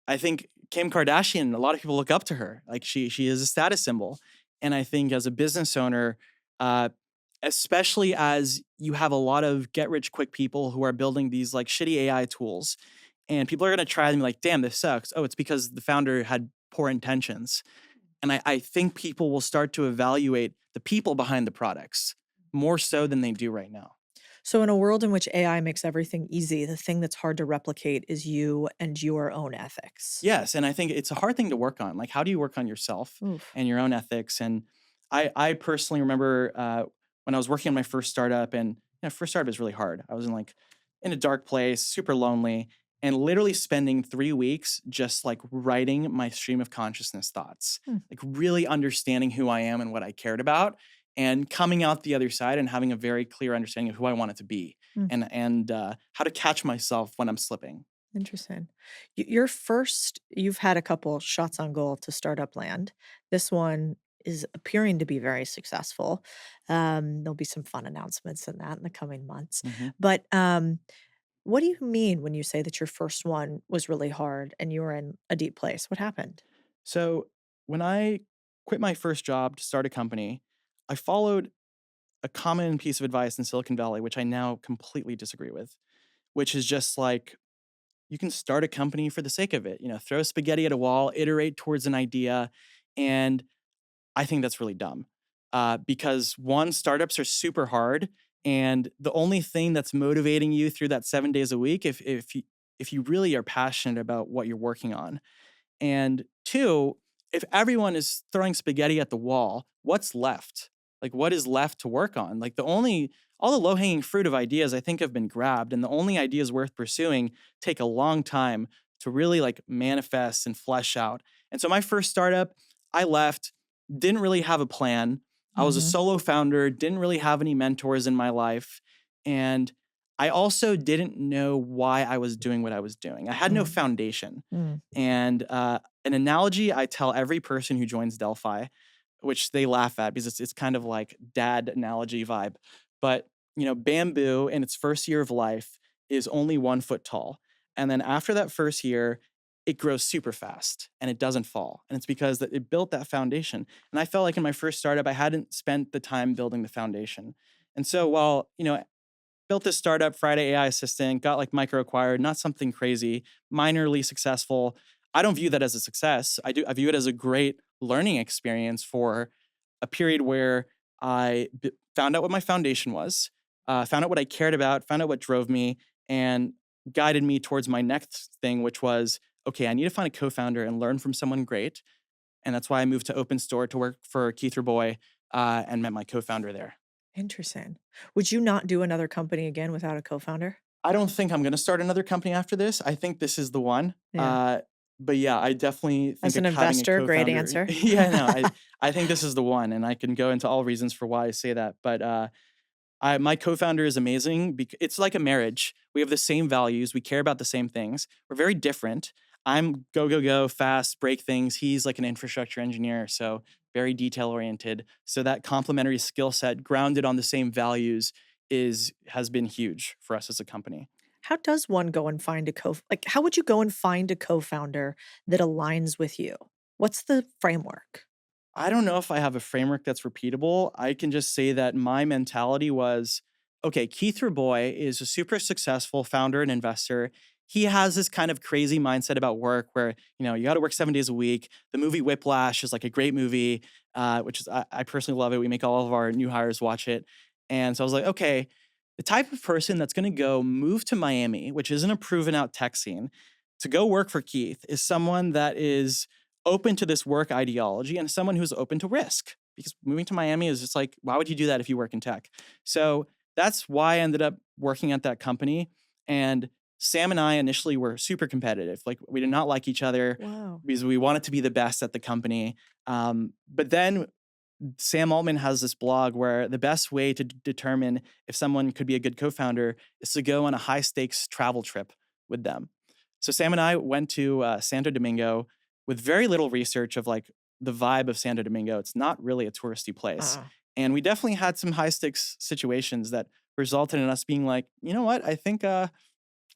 I think Kim Kardashian, a lot of people look up to her. Like she is a status symbol. And I think as a business owner, uh, especially as you have a lot of get rich quick people who are building these like shitty AI tools, and people are gonna try them like, damn, this sucks. Oh, it's because the founder had poor intentions. And I think people will start to evaluate the people behind the products more so than they do right now. So in a world in which AI makes everything easy, the thing that's hard to replicate is you and your own ethics. Yes, and I think it's a hard thing to work on. Like, how do you work on yourself Oof. and your own ethics? And I personally remember when I was working on my first startup, and first startup is really hard. I was in a dark place, super lonely, and literally spending 3 weeks just like writing my stream of consciousness thoughts, Hmm, like really understanding who I am and what I cared about, and coming out the other side and having a very clear understanding of who I wanted to be, hmm. and how to catch myself when I'm slipping. Interesting. Your first, you've had a couple shots on goal to startup land. This one is appearing to be very successful. There'll be some fun announcements in that in the coming months. Mhm. But what do you mean when you say that your first one was really hard and you were in a deep place? What happened? So when I quit my first job to start a company, I followed a common piece of advice in Silicon Valley, which I now completely disagree with, which is just like you can start a company for the sake of it. Throw spaghetti at a wall, iterate towards an idea, and I think that's really dumb. Because one, startups are super hard, and the only thing that's motivating you through that 7 days a week, if you really are passionate about what you're working on, and two, if everyone is throwing spaghetti at the wall, what's left? Like, what is left to work on? Like, all the low hanging fruit of ideas I think have been grabbed, and the only ideas worth pursuing take a long time to really like manifest and flesh out. And so, my first startup, I left, didn't really have a plan. I was a Hmm. solo founder, didn't really have any mentors in my life. And I also didn't know why I was doing what I was doing. I had no Mm, foundation. mm, And an analogy I tell every person who joins Delphi, which they laugh at because it's kind of like dad analogy vibe. But bamboo in its first year of life is only 1 foot tall, and then after that first year, it grows super fast and it doesn't fall, and it's because that it built that foundation. And I felt like in my first startup, I hadn't spent the time building the foundation, and so while built this startup, Friday AI assistant, got like micro acquired, not something crazy, minorly successful. I don't view that as a success. I view it as a great learning experience for a period where found out what my foundation was, found out what I cared about, found out what drove me, and guided me towards my next thing, which was okay, I need to find a co founder and learn from someone great. And that's why I moved to Open Store to work for Keith Boy and met my co founder there. interesting. Would you not do another company again without a co-founder? I don't think I'm gonna start another company after this. I think this is the one. Yeah. But yeah, I definitely think As an having a investor, great co-founder. answer. Yeah, no, I think this is the one, and I can go into all reasons for why I say that. But my co-founder is amazing. It's like a marriage. We have the same values. We care about the same things. We're very different. I'm go go go fast, break things. He's like an infrastructure engineer, so very detail oriented. So that complementary skill set, grounded on the same values, is has been huge for us as a company. How does one go and find a like, how would you go and find a co-founder that aligns with you? What's the framework? I don't know if I have a framework that's repeatable. I can just say that my mentality was okay, Keith Boy is a super successful founder and investor. He has this kind of crazy mindset about work where, you got to work 7 days a week. The movie Whiplash is like a great movie, which is, I personally love it. We make all of our new hires watch it. And so I was like, okay, the type of person that's going to go move to Miami, which isn't a proven out tech scene, to go work for Keith is someone that is open to this work ideology and someone who's open to risk, because moving to Miami is just like, why would you do that if you work in tech? So that's why I ended up working at that company. And Sam and I initially were super competitive. Like, we did not like each other Wow. because we wanted to be the best at the company. But then Sam Altman has this blog where the best way to determine if someone could be a good co-founder is to go on a high stakes travel trip with them. So Sam and I went to Santo Domingo with very little research of like the vibe of Santo Domingo. It's not really a touristy place. Uh-uh. And we definitely had some high stakes situations that resulted in us being like, you know what? I think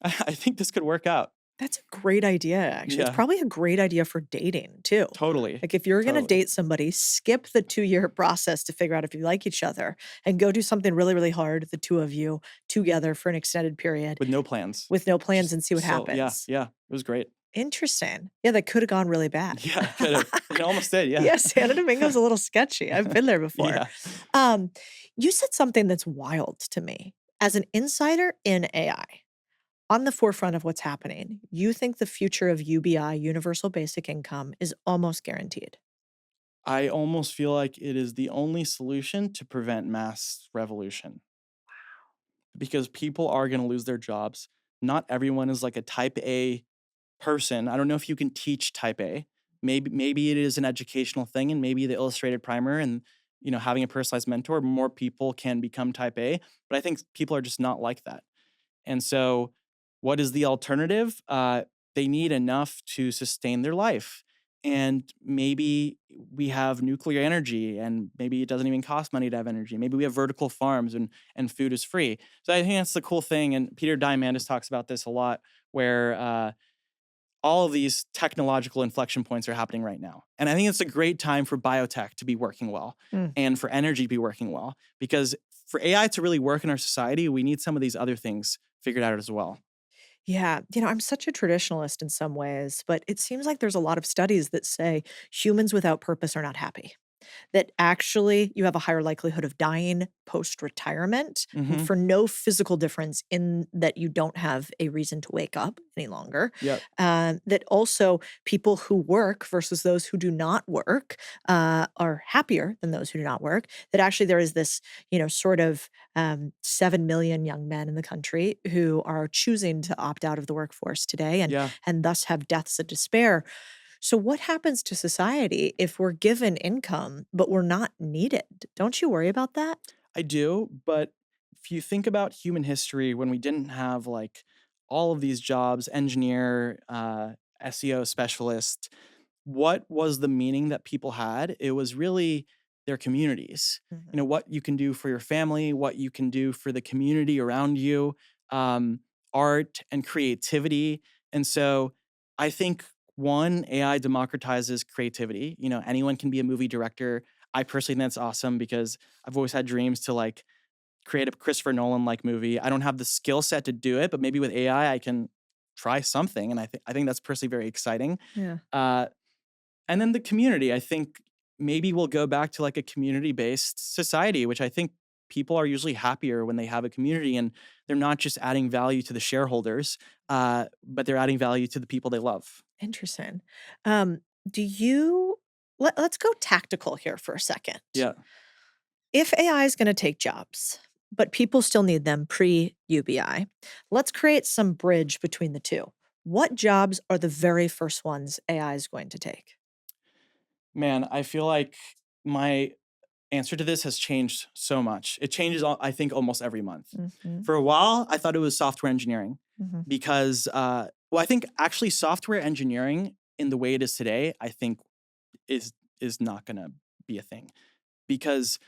I think this could work out. That's a great idea, actually. It's Yeah, probably a great idea for dating too. totally. Like, if you're gonna Totally. date somebody, skip the 2-year process to figure out if you like each other and go do something really, really hard, the 2 of you together for an extended period With no plans. with no plans Just and see what so yeah, happens. yeah. It was great. Interesting. Yeah, that coulda gone really bad. Yeah, it could have. It almost did, yeah. Yeah, Santo Domingo's a little sketchy. I've been there before. Yeah. Um, you said something that's wild to me. As an insider in AI, on the forefront of what's happening, you think the future of UBI, universal basic income, is almost guaranteed. I almost feel like it is the only solution to prevent mass revolution because people are going to lose their jobs. Not everyone is like a type A person. I don't know if you can teach type A. Maybe it is an educational thing and maybe the illustrated primer and having a personalized mentor, more people can become type A, but I think people are just not like that. And so, what is the alternative? They need enough to sustain their life. And maybe we have nuclear energy, and maybe it doesn't even cost money to have energy. Maybe we have vertical farms, and food is free. So I think that's the cool thing. And Peter Diamandis talks about this a lot, where all of these technological inflection points are happening right now. And I think it's a great time for biotech to be working well Mm. and for energy to be working well because for AI to really work in our society, we need some of these other things figured out as well. Yeah, I'm such a traditionalist in some ways, but it seems like there's a lot of studies that say humans without purpose are not happy. That actually you have a higher likelihood of dying post-retirement Hmm. for no physical difference in that you don't have a reason to wake up any longer. Yep. That also people who work versus those who do not work are happier than those who do not work. That actually there is this, sort of 7 million young men in the country who are choosing to opt out of the workforce today Yeah. and thus have deaths of despair. So, what happens to society if we're given income, but we're not needed? Don't you worry about that? I do, but if you think about human history when we didn't have like all of these jobs, engineer, SEO specialist, what was the meaning that people had? It was really their communities. Mhm. What you can do for your family, what you can do for the community around you, um, art and creativity. And so I think one, AI democratizes creativity. Anyone can be a movie director. I personally think that's awesome because I've always had dreams to like create a Christopher Nolan like movie. I don't have the skill set to do it, but maybe with AI I can try something, and I think that's personally very exciting. Yeah. Uh, and then the community, I think maybe we'll go back to like a community based society, which I think people are usually happier when they have a community and they're not just adding value to the shareholders, but they're adding value to the people they love. Interesting. Um, do you let's go tactical here for a second. Yeah. If AI is going to take jobs, but people still need them pre UBI, let's create some bridge between the two. What jobs are the very first ones AI is going to take? Man, I feel like my answer to this has changed so much. It changes, I think, almost every month. Hmm. For a while, I thought it was software engineering Hmm. because, well, I think actually software engineering in the way it is today, I think is is not going to be a thing because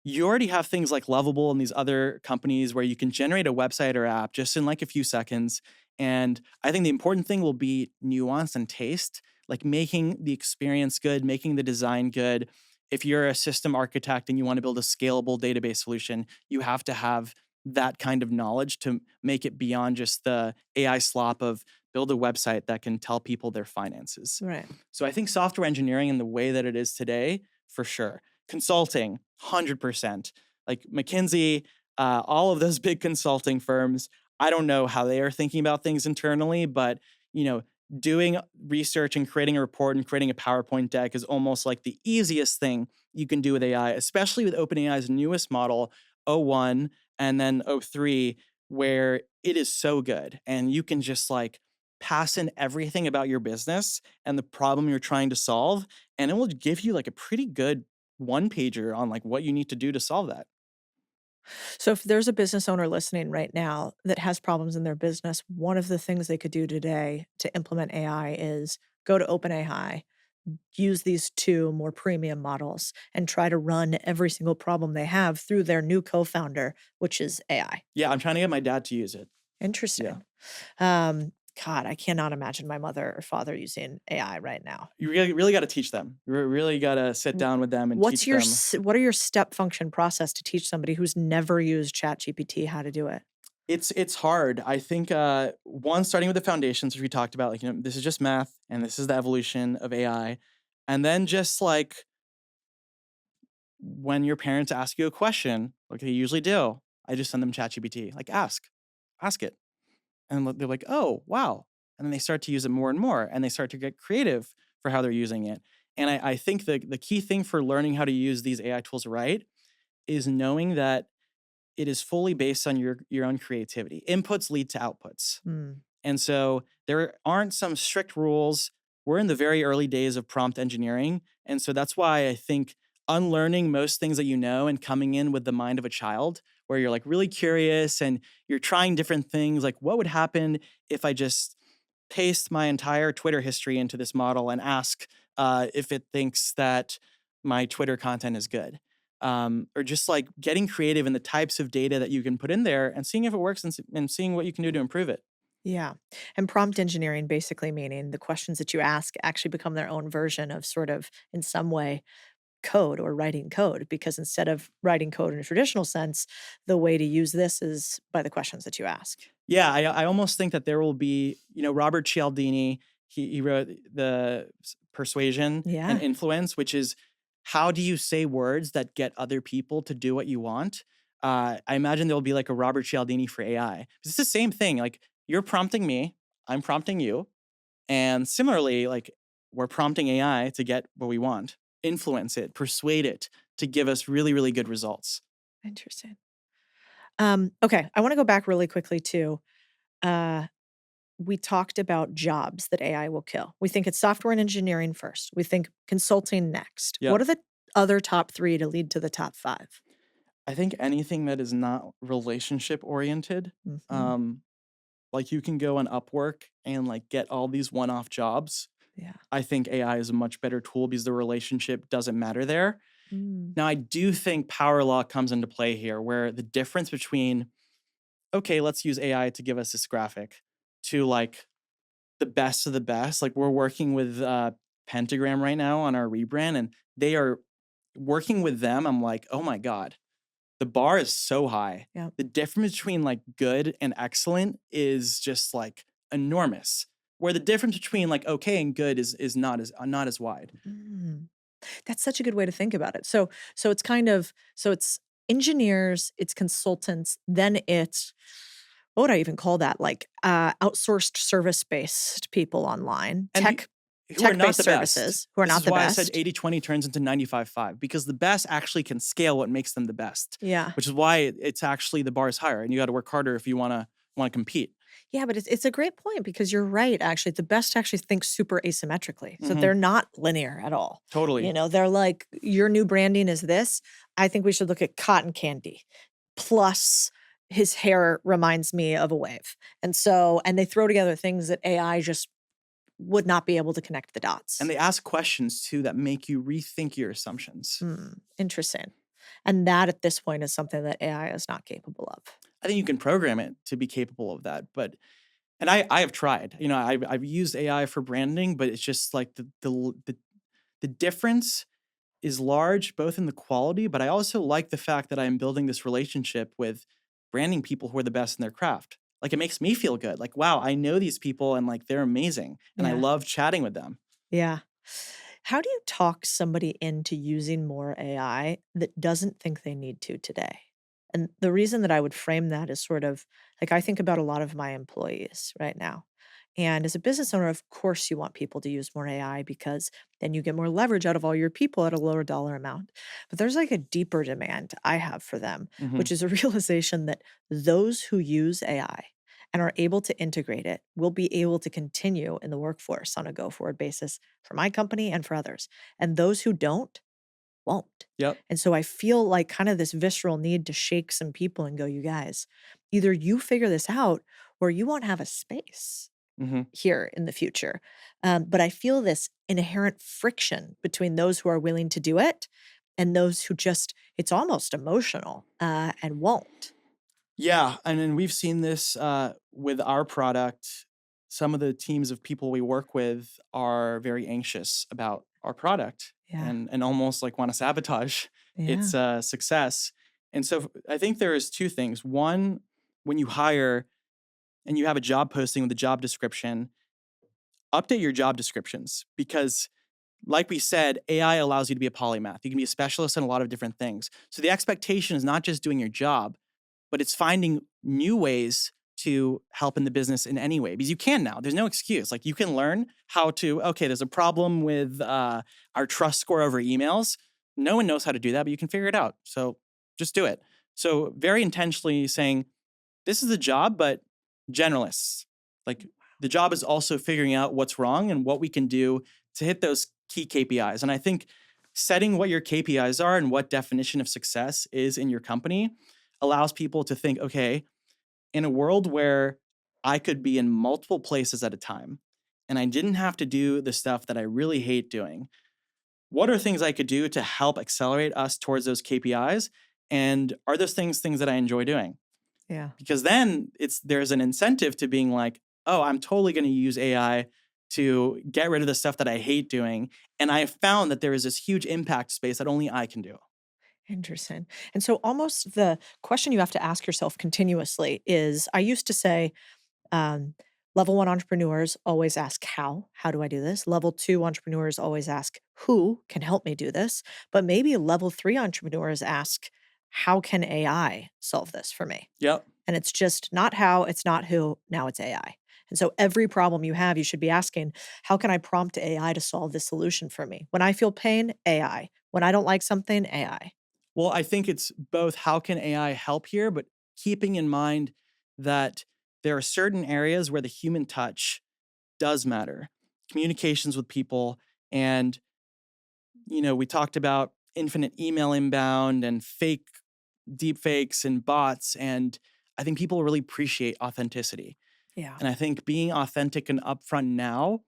you already have things like Lovable and these other companies where you can generate a website or app just in like a few seconds. And I think the important thing will be nuance and taste, like making the experience good, making the design good. If you're a system architect and you want to build a scalable database solution, you have to have that kind of knowledge to make it beyond just the AI slop of build a website that can tell people their finances. Right. So I think software engineering in the way that it is today, for sure. Consulting, 100%. Like McKinsey, all of those big consulting firms, I don't know how they are thinking about things internally, but you know, doing research and creating a report and creating a PowerPoint deck is almost like the easiest thing you can do with AI, especially with OpenAI's newest model, O1 and then O3, where it is so good. And you can just like pass in everything about your business and the problem you're trying to solve, and it will give you like a pretty good one pager on like what you need to do to solve that. So if there's a business owner listening right now that has problems in their business, one of the things they could do today to implement AI is go to OpenAI, use these two more premium models, and try to run every single problem they have through their new co-founder, which is AI. Yeah, I'm trying to get my dad to use it. Yeah. Interesting. God, I cannot imagine my mother or father using AI right now. You really got to teach them. You really got to sit W- down with them and What's teach them. what are your step function process to teach somebody who's never used ChatGPT how to do it? It's hard. I think one, starting with the foundations, which we talked about, like this is just math and this is the evolution of AI, and then just like when your parents ask you a question, like they usually do, I just send them ChatGPT. Like ask it, and they're like, oh wow, and then they start to use it more and more, and they start to get creative for how they're using it. And I think the key thing for learning how to use these AI tools right is knowing that it is fully based on your own creativity. Inputs lead to outputs. Mm, And so there aren't some strict rules. We're in the very early days of prompt engineering. And so that's why I think unlearning most things that you know and coming in with the mind of a child, where you're like really curious and you're trying different things, like what would happen if I just paste my entire Twitter history into this model and ask if it thinks that my Twitter content is good. Or just like getting creative in the types of data that you can put in there and seeing if it works and seeing what you can do to improve it. yeah. And prompt engineering basically meaning the questions that you ask actually become their own version of sort of, in some way, code or writing code. Because instead of writing code in a traditional sense, the way to use this is by the questions that you ask. Yeah, I almost think that there will be, Robert Cialdini, he wrote Persuasion and Yeah. Influence, which is how do you say words that get other people to do what you want? I imagine there will be like a Robert Cialdini for AI. It's the same thing. Like you're prompting me, I'm prompting you. And similarly, like we're prompting AI to get what we want, influence it, persuade it to give us really, really good results. Interesting. Okay. I want to go back really quickly too. Uh, we talked about jobs that AI will kill. We think it's software and engineering first. We think consulting next. What Yep. are the other top three to lead to the top five? I think anything that is not relationship oriented, Hmm. um, like you can go on Upwork and like get all these one-off jobs. Yeah. I think AI is a much better tool because the relationship doesn't matter there. Mm, Now, I do think power law comes into play here, where the difference between, okay, let's use AI to give us this graphic, to like the best of the best. Like we're working with Pentagram right now on our rebrand, and they are working with them. I'm like, oh my God, the bar is so high. yeah. The difference between like good and excellent is just like enormous. Where the difference between like okay and good is not as wide. Mm. That's such a good way to think about it. So it's kind of so it's engineers, it's consultants, then it's what would I even call that? Like outsourced service-based people online, And who are not tech-based the best. services who are This not is the why I said best. 80-20 turns into 95-5 because the best actually can scale what makes them the best, Yeah. which is why it's actually the bar is higher and you got to work harder if you want to compete. Yeah, but it's a great point because you're right, actually. The best actually think super asymmetrically. So Hmm. they're not linear at all. Totally. They're like, your new branding is this. I think we should look at cotton candy. Plus his hair reminds me of a wave. And they throw together things that AI just would not be able to connect the And dots. they ask questions too that make you rethink your assumptions. Hmm, interesting. And that at this point is something that AI is not capable of. I think you can program it to be capable of that, but and I have tried. I've used AI for branding, but it's just like the difference is large both in the quality, but I also like the fact that I'm building this relationship with branding people who are the best in their craft. Like it makes me feel good. Like, wow, I know these people and like they're amazing and I Yeah. love chatting with them. Yeah. How do you talk somebody into using more AI that doesn't think they need to today? And the reason that I would frame that is sort of like I think about a lot of my employees right now. And as a business owner, of course, you want people to use more AI because then you get more leverage out of all your people at a lower dollar amount. But there's like a deeper demand I have for them, Hmm. which is a realization that those who use AI and are able to integrate it will be able to continue in the workforce on a go forward basis for my company and for others. And those who don't won't. Yep. And so I feel like kind of this visceral need to shake some people and go, you guys, either you figure this out or you won't have a space Hmm. here in the future. But I feel this inherent friction between those who are willing to do it and those who just, it's almost emotional and won't. Yeah. And then we've seen this with our product. Some of the teams of people we work with are very anxious about our product Yeah. and almost like want to sabotage Yeah. its success. And so I think there is two things. One, when you hire and you have a job posting with a job description, update your job descriptions because like we said, AI allows you to be a polymath. You can be a specialist in a lot of different things. So the expectation is not just doing your job, but it's finding new ways to help in the business in any way, because you can now. There's no excuse. Like, you can learn how to, okay, there's a problem with our trust score over emails. No one knows how to do that, but you can figure it out. So just do it. So very intentionally saying, this is the job, but generalists. Like, the job is also figuring out what's wrong and what we can do to hit those key KPIs. And I think setting what your KPIs are and what definition of success is in your company allows people to think, okay, in a world where I could be in multiple places at a time and I didn't have to do the stuff that I really hate doing, what are things I could do to help accelerate us towards those KPIs? And are those things that I enjoy doing? Yeah. Because then there's an incentive to being like, oh, I'm totally going to use AI to get rid of the stuff that I hate doing. And I have found that there is this huge impact space that only I can do. Interesting. And so almost the question you have to ask yourself continuously is, I used to say, um, level one entrepreneurs always ask how. How do I do this? Level two entrepreneurs always ask who can help me do this. But maybe level three entrepreneurs ask, how can AI solve this for me? Yep. And it's just not how, it's not who, now it's AI. And so every problem you have, you should be asking, how can I prompt AI to solve this solution for me? When I feel pain, AI. When I don't like something, AI. Well, I think it's both how can AI help here, but keeping in mind that there are certain areas where the human touch does matter. Communications with people. And, we talked about infinite email inbound and fake deep fakes and bots. And I think people really appreciate authenticity. Yeah. And I think being authentic and upfront now,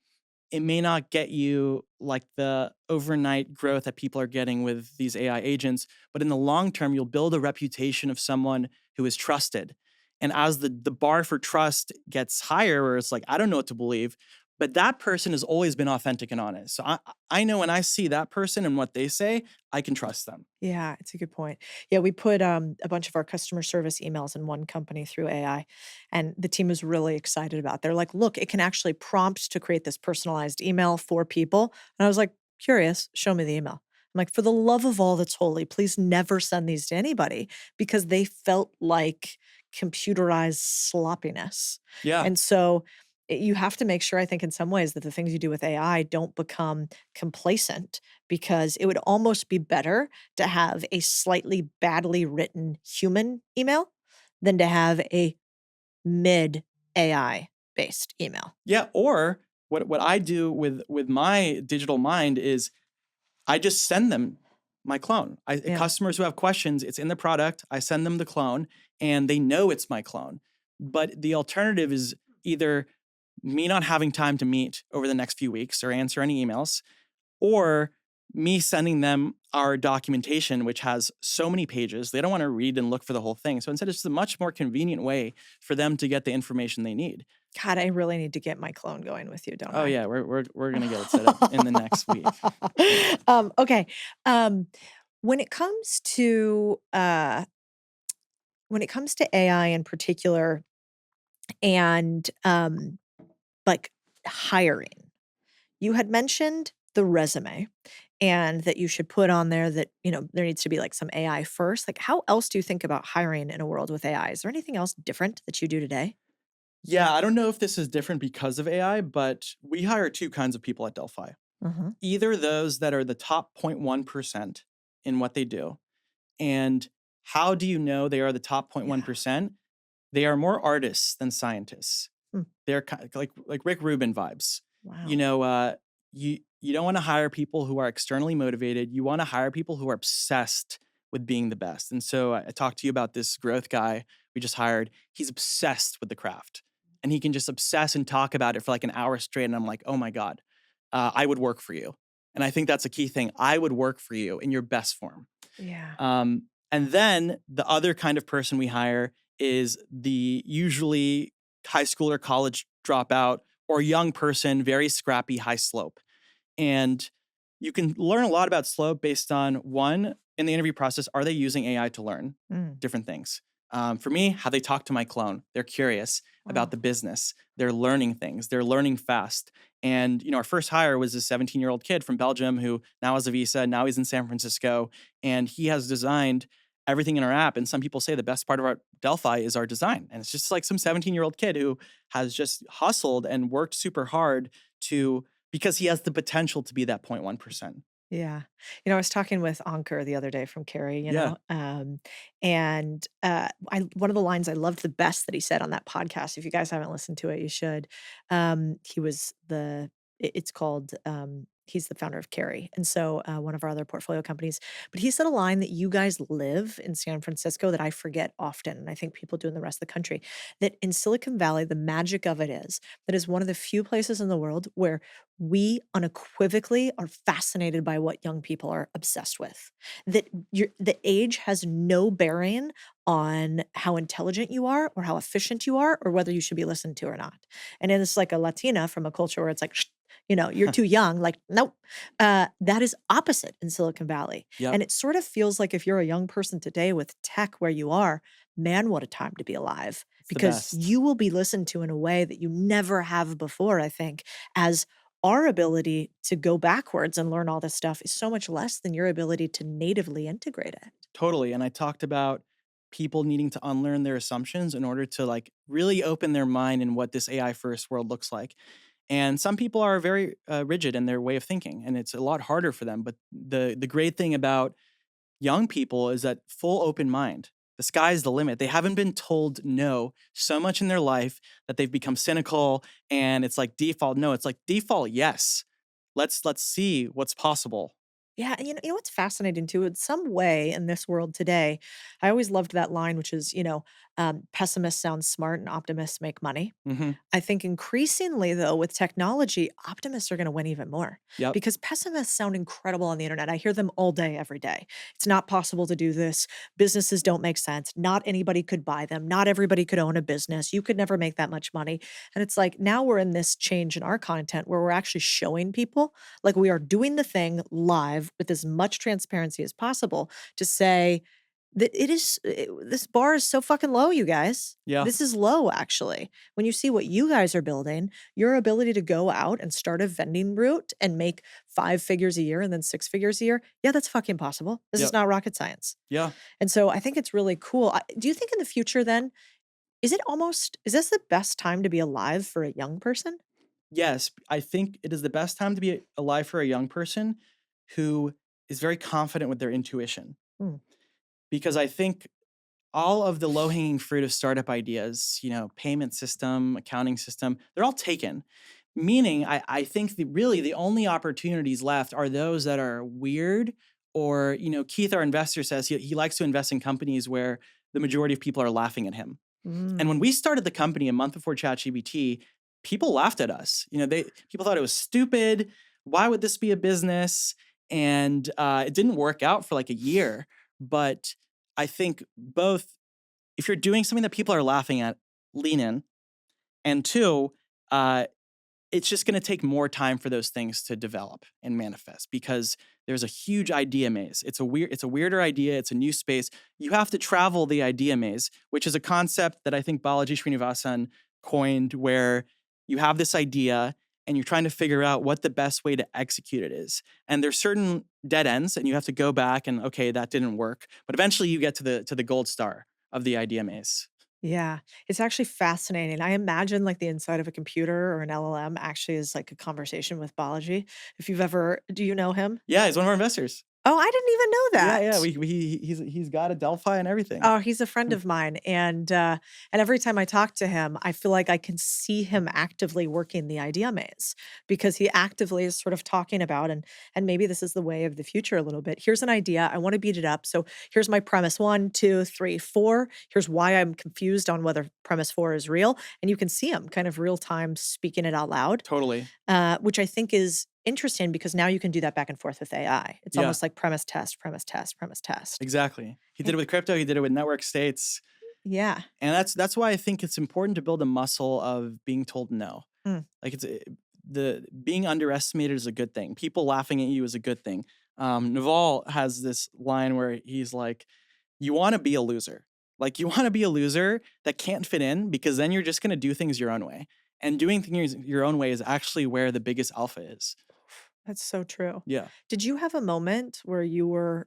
it may not get you like the overnight growth that people are getting with these AI agents, but in the long term, you'll build a reputation of someone who is trusted. And as the bar for trust gets higher, where it's like, I don't know what to believe, but that person has always been authentic and honest. So I know when I see that person and what they say, I can trust them. Yeah, it's a good point. Yeah, we put a bunch of our customer service emails in one company through AI, and the team was really excited about it. They're like, look, it can actually prompt to create this personalized email for people. And I was like, curious, show me the email. I'm like, for the love of all that's holy, please never send these to anybody, because they felt like computerized sloppiness. Yeah. And so you have to make sure, I think, in some ways, that the things you do with AI don't become complacent, because it would almost be better to have a slightly badly written human email than to have a mid AI based email. Yeah. Or what I do with my digital mind is I just send them my clone. Yeah. Customers who have questions, it's in the product. I send them the clone and they know it's my clone. But the alternative is either me not having time to meet over the next few weeks or answer any emails, or me sending them our documentation, which has so many pages. They don't want to read and look for the whole thing. So instead, it's just a much more convenient way for them to get the information they need. God, I really need to get my clone going with you, don't Oh I? yeah, we're gonna get it set up in the next week. Okay. Um, when it comes to AI in particular, and like hiring, you had mentioned the resume, and that you should put on there that, there needs to be like some AI first. Like, how else do you think about hiring in a world with AI? Is there anything else different that you do today? Yeah, I don't know if this is different because of AI, but we hire two kinds of people at Delphi. Uh-huh. Either those that are the top 0.1% in what they do. And how do you know they are the top Yeah. 0.1%? They are more artists than scientists. Hmm. They're like Rick Rubin vibes. You Wow. know, you don't want to hire people who are externally motivated. You want to hire people who are obsessed with being the best. And so I talked to you about this growth guy we just hired. He's obsessed with the craft, and he can just obsess and talk about it for like an hour straight. And I'm like, oh my god, I would work for you. And I think that's a key thing. I would work for you in your best form. Yeah. And then the other kind of person we hire is the usually high school or college dropout or young person, very scrappy, high slope. And you can learn a lot about slope based on one, in the interview process, are they using AI to learn Mm. different things? For me, how they talk to my clone. They're curious about Wow. the business. They're learning things. They're learning fast. And our first hire was a 17-year-old kid from Belgium who now has a visa. Now he's in San Francisco, and he has designed everything in our app. And some people say the best part of our Delphi is our design. And it's just like some 17-year-old kid who has just hustled and worked super hard to because he has the potential to be that 0.1%. Yeah. I was talking with Ankur the other day from Carrie, Yeah. and I one of the lines I loved the best that he said on that podcast, if you guys haven't listened to it, you should. He was it's called, he's the founder of Carrie. And so one of our other portfolio companies, but he said a line that you guys live in San Francisco that I forget often. And I think people do in the rest of the country, that in Silicon Valley, the magic of it is that is one of the few places in the world where we unequivocally are fascinated by what young people are obsessed with. That the age has no bearing on how intelligent you are or how efficient you are or whether you should be listened to or not. And it's like a Latina from a culture where it's like, "Shh, you're too young." Like, nope. That is opposite in Silicon Valley. Yep. And it sort of feels like if you're a young person today with tech where you are, man, what a time to be alive It's the because best. you will be listened to in a way that you never have before, I think, as our ability to go backwards and learn all this stuff is so much less than your ability to natively integrate it. Totally. And I talked about people needing to unlearn their assumptions in order to like really open their mind in what this AI first world looks like. And some people are very rigid in their way of thinking, and it's a lot harder for them. But the great thing about young people is that full open mind. The sky's the limit. They haven't been told no so much in their life that they've become cynical, and it's like default no. It's like default yes. Let's see what's possible. Yeah, and you know what's fascinating too? In some way in this world today, I always loved that line, which is, pessimists sound smart and optimists make money. Hmm. I think increasingly, though, with technology, optimists are going to win even more Yep. because pessimists sound incredible on the internet. I hear them all day, every day. It's not possible to do this. Businesses don't make sense. Not anybody could buy them. Not everybody could own a business. You could never make that much money. And it's like now we're in this change in our content where we're actually showing people like we are doing the thing live with as much transparency as possible to say that this bar is so fucking low, you guys. Yeah. This is low, actually. When you see what you guys are building, your ability to go out and start a vending route and make 5 figures a year and then 6 figures a year, yeah, that's fucking possible. This is Yep. not rocket science. Yeah. And so I think it's really cool. Do you think in the future then, is this the best time to be alive for a young person? Yes, I think it is the best time to be alive for a young person who is very confident with their intuition. Hmm. Because I think all of the low hanging fruit of startup ideas, payment system, accounting system, they're all taken. Meaning, I think really the only opportunities left are those that are weird or, Keith, our investor, says he likes to invest in companies where the majority of people are laughing at him. And when Mm. we started the company a month before ChatGPT, people laughed at us. People thought it was stupid. Why would this be a business? And it didn't work out for like a year. But I think both, if you're doing something that people are laughing at, lean in. And two, uh, it's just going to take more time for those things to develop and manifest because there's a huge idea maze. It's a weirder idea. It's a new space. You have to travel the idea maze, which is a concept that I think Balaji Srinivasan coined, where you have this idea and you're trying to figure out what the best way to execute it is. And there's certain dead ends, and you have to go back and okay, that didn't work. But eventually, you get to the gold star of the idea maze. Yeah, it's actually fascinating. I imagine like the inside of a computer or an LLM actually is like a conversation with Balaji. If you've ever, do you know him? Yeah, he's one of our investors. Oh, I didn't even know Yeah, yeah. that. He's got a Delphi and everything. Oh, he's a friend of mine, and every time I talk to him, I feel like I can see him actively working the idea maze because he actively is sort of talking about and maybe this is the way of the future a little bit. Here's an idea. I want to beat it up. So here's my premise one, two, three, four. Here's why I'm confused on whether premise four is real. And you can see him kind of real time speaking it out loud, Totally. which I think is interesting because now you can do that back and forth with AI. It's Yeah, almost like premise test, premise test, premise test. exactly. He did it with crypto. He did it with network states, Yeah. and that's why I think it's important to build a muscle of being told no. Mm. Like the being underestimated is a good thing. People laughing at you is a good thing. Naval has this line where he's like, "You want to be a loser. Like you want to be a loser that can't fit in because then you're just going to do things your own way. And doing things your own way is actually where the biggest alpha is." That's so true. Yeah. Did you have a moment where you were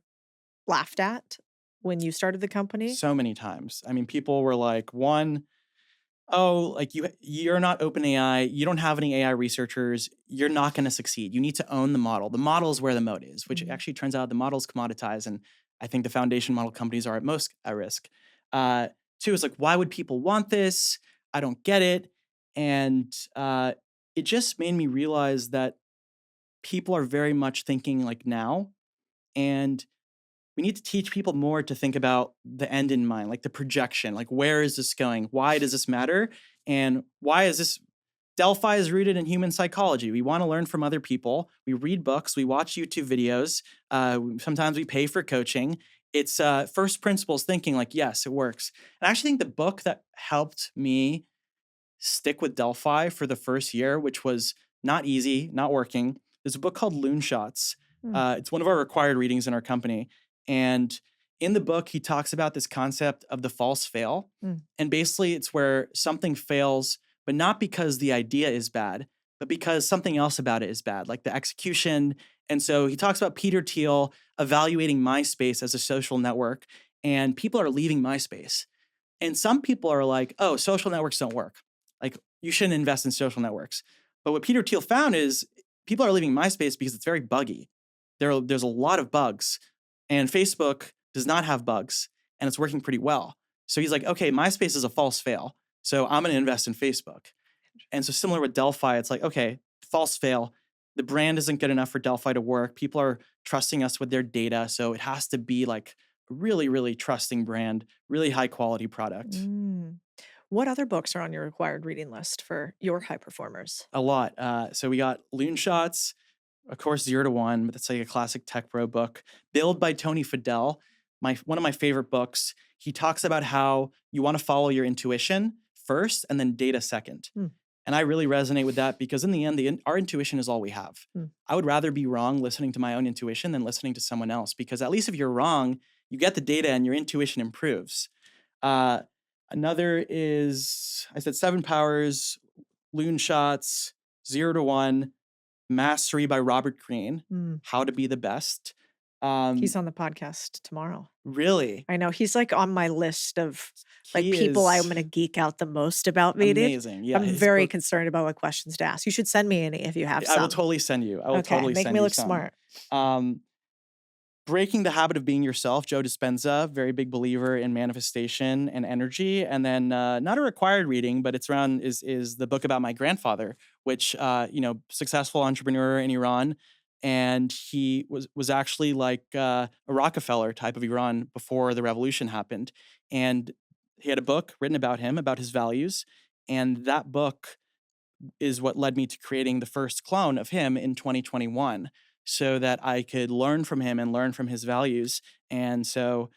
laughed at? when you started the company? So many times. I mean, people were like, one, oh, like you're not OpenAI, you don't have any AI researchers, you're not going to succeed. You need to own the model. The model is where the moat is, which Mhm. actually turns out the model's commoditized, and I think the foundation model companies are at most at risk. Uh, Two is like, why would people want this? I don't get it, and it just made me realize that people are very much thinking like now, and we need to teach people more to think about the end in mind, like the projection, like where is this going? Why does this matter? And why is this? Delphi is rooted in human psychology. We want to learn from other people. We read books. We watch YouTube videos. Sometimes we pay for coaching. It's first principles thinking, like, yes, it works. And I actually think the book that helped me stick with Delphi for the first year, which was not easy, not working. There's a book called Loon Shots. Mm, It's one of our required readings in our company. And in the book, he talks about this concept of the false fail. mm. And basically, it's where something fails, but not because the idea is bad, but because something else about it is bad, like the execution. And so he talks about Peter Thiel evaluating MySpace as a social network, and people are leaving MySpace. And some people are like, oh, social networks don't work. Like, you shouldn't invest in social networks. But what Peter Thiel found is people are leaving MySpace because it's very buggy. There's a lot of bugs, and Facebook does not have bugs, and it's working pretty well. So he's like, okay, MySpace is a false fail. So I'm going to invest in Facebook. And so similar with Delphi, it's like, okay, false fail. The brand isn't good enough for Delphi to work. People are trusting us with their data. So it has to be like a really, really trusting brand, really high quality product. Mm. What other books are on your required reading list for your high performers? A lot. So we got Loon Shots, of course, 0 to 1, but that's like a classic tech bro book. Build by Tony Fadell, one of my favorite books. He talks about how you want to follow your intuition first and then data second. Mm, And I really resonate with that because in the end, our intuition is all we have. mm. I would rather be wrong listening to my own intuition than listening to someone else, because at least if you're wrong, you get the data and your intuition improves. Uh, Another is, I said, Seven Powers, Loon Shots, 0 to 1, Mastery by Robert Greene, Mm. How to Be the Best. He's Um, on the podcast tomorrow. Really, I know he's like on my list of like he people I'm is gonna geek out the most about meeting. amazing. Yeah, I'm his very book, concerned about what questions to ask. You should send me any if you have I will some. totally send you. I will Okay, totally make send me you look some. smart. Um, Breaking the Habit of Being Yourself, Joe Dispenza, very big believer in manifestation and energy. And then not a required reading, but it's around is the book about my grandfather, which successful entrepreneur in Iran, and he was actually like a Rockefeller type of Iran before the revolution happened, and he had a book written about him, about his values, and that book is what led me to creating the first clone of him in 2021 so that I could learn from him and learn from his values. And so,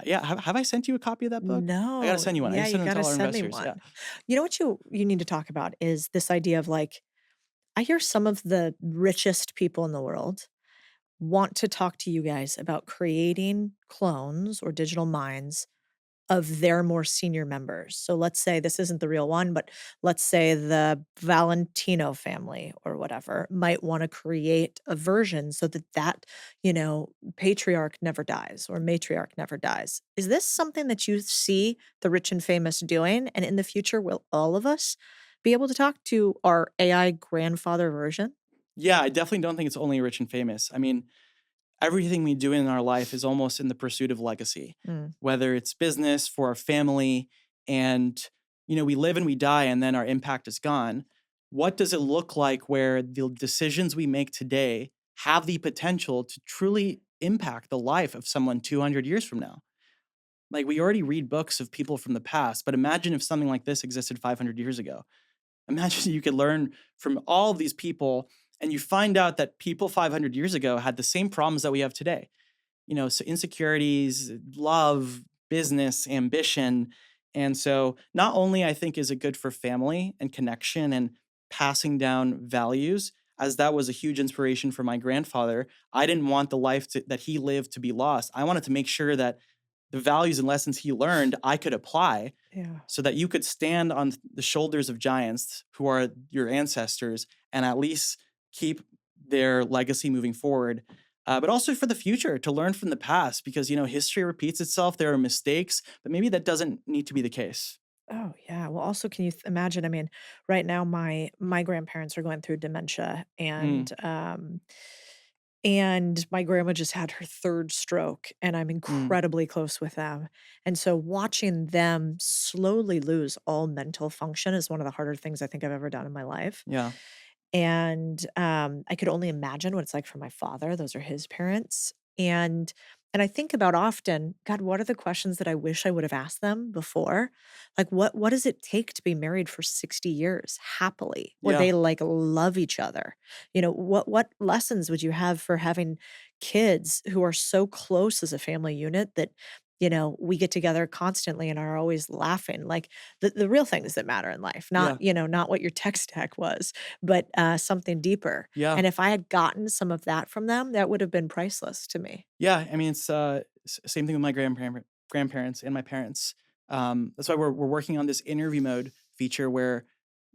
yeah, have I sent you a copy of that book? I got to No, send you one. I need yeah, to you send them to gotta all our send me investors. Yeah. one. You know what you need to talk about is this idea of like I hear some of the richest people in the world want to talk to you guys about creating clones or digital minds of their more senior members. So let's say this isn't the real one, but let's say the Valentino family or whatever might want to create a version so that patriarch never dies or matriarch never dies. Is this something that you see the rich and famous doing? And in the future, will all of us be able to talk to our AI grandfather version? Yeah, I definitely don't think it's only rich and famous. I mean, everything we do in our life is almost in the pursuit of legacy, Mm, whether it's business for our family, and we live and we die and then our impact is gone. What does it look like where the decisions we make today have the potential to truly impact the life of someone 200 years from now? Like, we already read books of people from the past, but imagine if something like this existed 500 years ago. Imagine you could learn from all of these people, and you find out that people 500 years ago had the same problems that we have today. So insecurities, love, business, ambition. And so not only I think is it good for family and connection and passing down values, as that was a huge inspiration for my grandfather. I didn't want the life that he lived to be lost. I wanted to make sure that the values and lessons he learned I could apply yeah. so that you could stand on the shoulders of giants who are your ancestors and at least keep their legacy moving forward. but also for the future to learn from the past because, history repeats itself. There are mistakes, but maybe that doesn't need to be the case. Oh, yeah. Well, also, can you imagine? I mean, right now, my grandparents are going through dementia, Mm, and my grandma just had her third stroke, and I'm mm, incredibly close with them. And so, watching them slowly lose all mental function is one of the harder things I think I've ever done in my life. yeah. And, I could only imagine what it's like for my father, those are his parents, and I think about often, God, what are the questions that I wish I would have asked them before? Like, what does it take to be married for 60 years happily, where Yeah. they, like, love each other? What lessons would you have for having kids who are so close as a family unit that, we get together constantly and are always laughing? Like, the real things that matter in life, not, Yeah. not what your tech stack was, but, something deeper. Yeah. And if I had gotten some of that from them, that would have been priceless to me. Yeah, I mean, it's same thing with my grandparents and my parents. That's why we're working on this interview mode feature where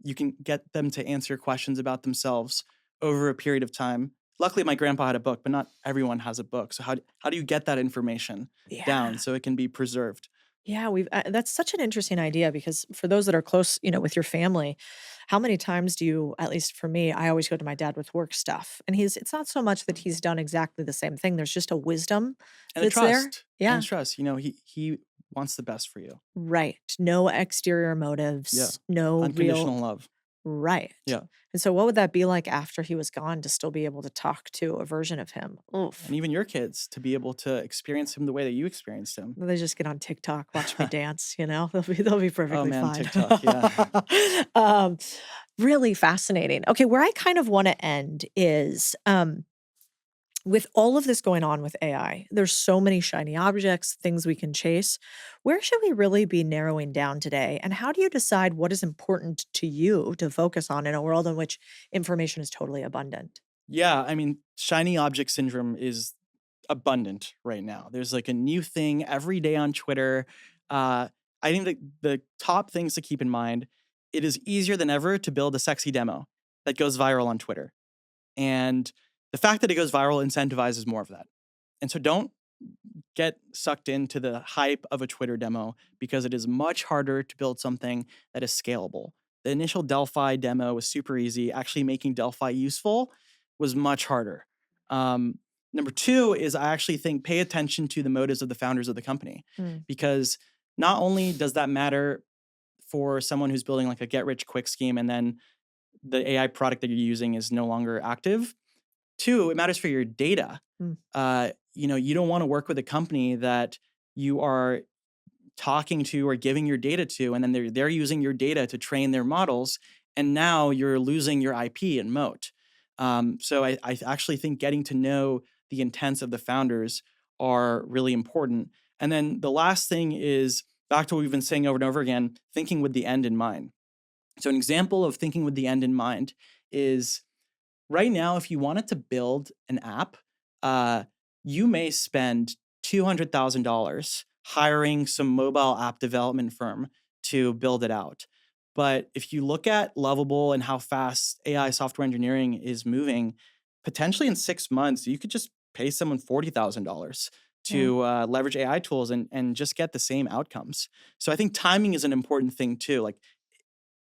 you can get them to answer questions about themselves over a period of time. Luckily, my grandpa had a book, but not everyone has a book. So how do you get that information down Yeah. so it can be preserved? Yeah, that's such an interesting idea because for those that are close, with your family, how many times do you, at least for me, I always go to my dad with work stuff. And it's not so much that he's done exactly the same thing. There's just a wisdom And a that's there. trust and a Yeah. trust. He wants the best for you. Right. No exterior Yeah, motives, no real. unconditional love. Right. Yeah. And so what would that be like after he was gone to still be able to talk to a version of him? And Oof. even your kids to be able to experience him the way that you experienced him. They just get on TikTok, watch me dance, they'll be Oh perfectly man, fine. TikTok. Yeah. Um, really fascinating. Okay, where I kind of wanna end is, with all of this going on with AI, there's so many shiny objects, things we can chase. Where should we really be narrowing down today? And how do you decide what is important to you to focus on in a world in which information is totally abundant? Yeah, I mean, shiny object syndrome is abundant right now. There's like a new thing every day on Twitter. Uh, I think that the top things to keep in mind, it is easier than ever to build a sexy demo that goes viral on Twitter. And the fact that it goes viral incentivizes more of that. And so don't get sucked into the hype of a Twitter demo because it is much harder to build something that is scalable. The initial Delphi demo was super easy. Actually, making Delphi useful was much harder. Um, Number two is I actually think pay attention to the motives of the founders of the company Mm, because not only does that matter for someone who's building like a get rich quick scheme and then the AI product that you're using is no longer active. Two, it matters for your data. mm, You don't want to work with a company that you are talking to or giving your data to, and then they're using your data to train their models, and now you're losing your IP and moat. So I actually think getting to know the intents of the founders are really important. And then the last thing is back to what we've been saying over and over again: thinking with the end in mind. So an example of thinking with the end in mind is right now, if you wanted to build an app, uh, you may spend $200,000 hiring some mobile app development firm to build it out. But if you look at Lovable and how fast AI software engineering is moving, potentially in 6 months, you could just pay someone $40,000 yeah. to leverage AI tools and just get the same outcomes. So I think timing is an important thing too. Like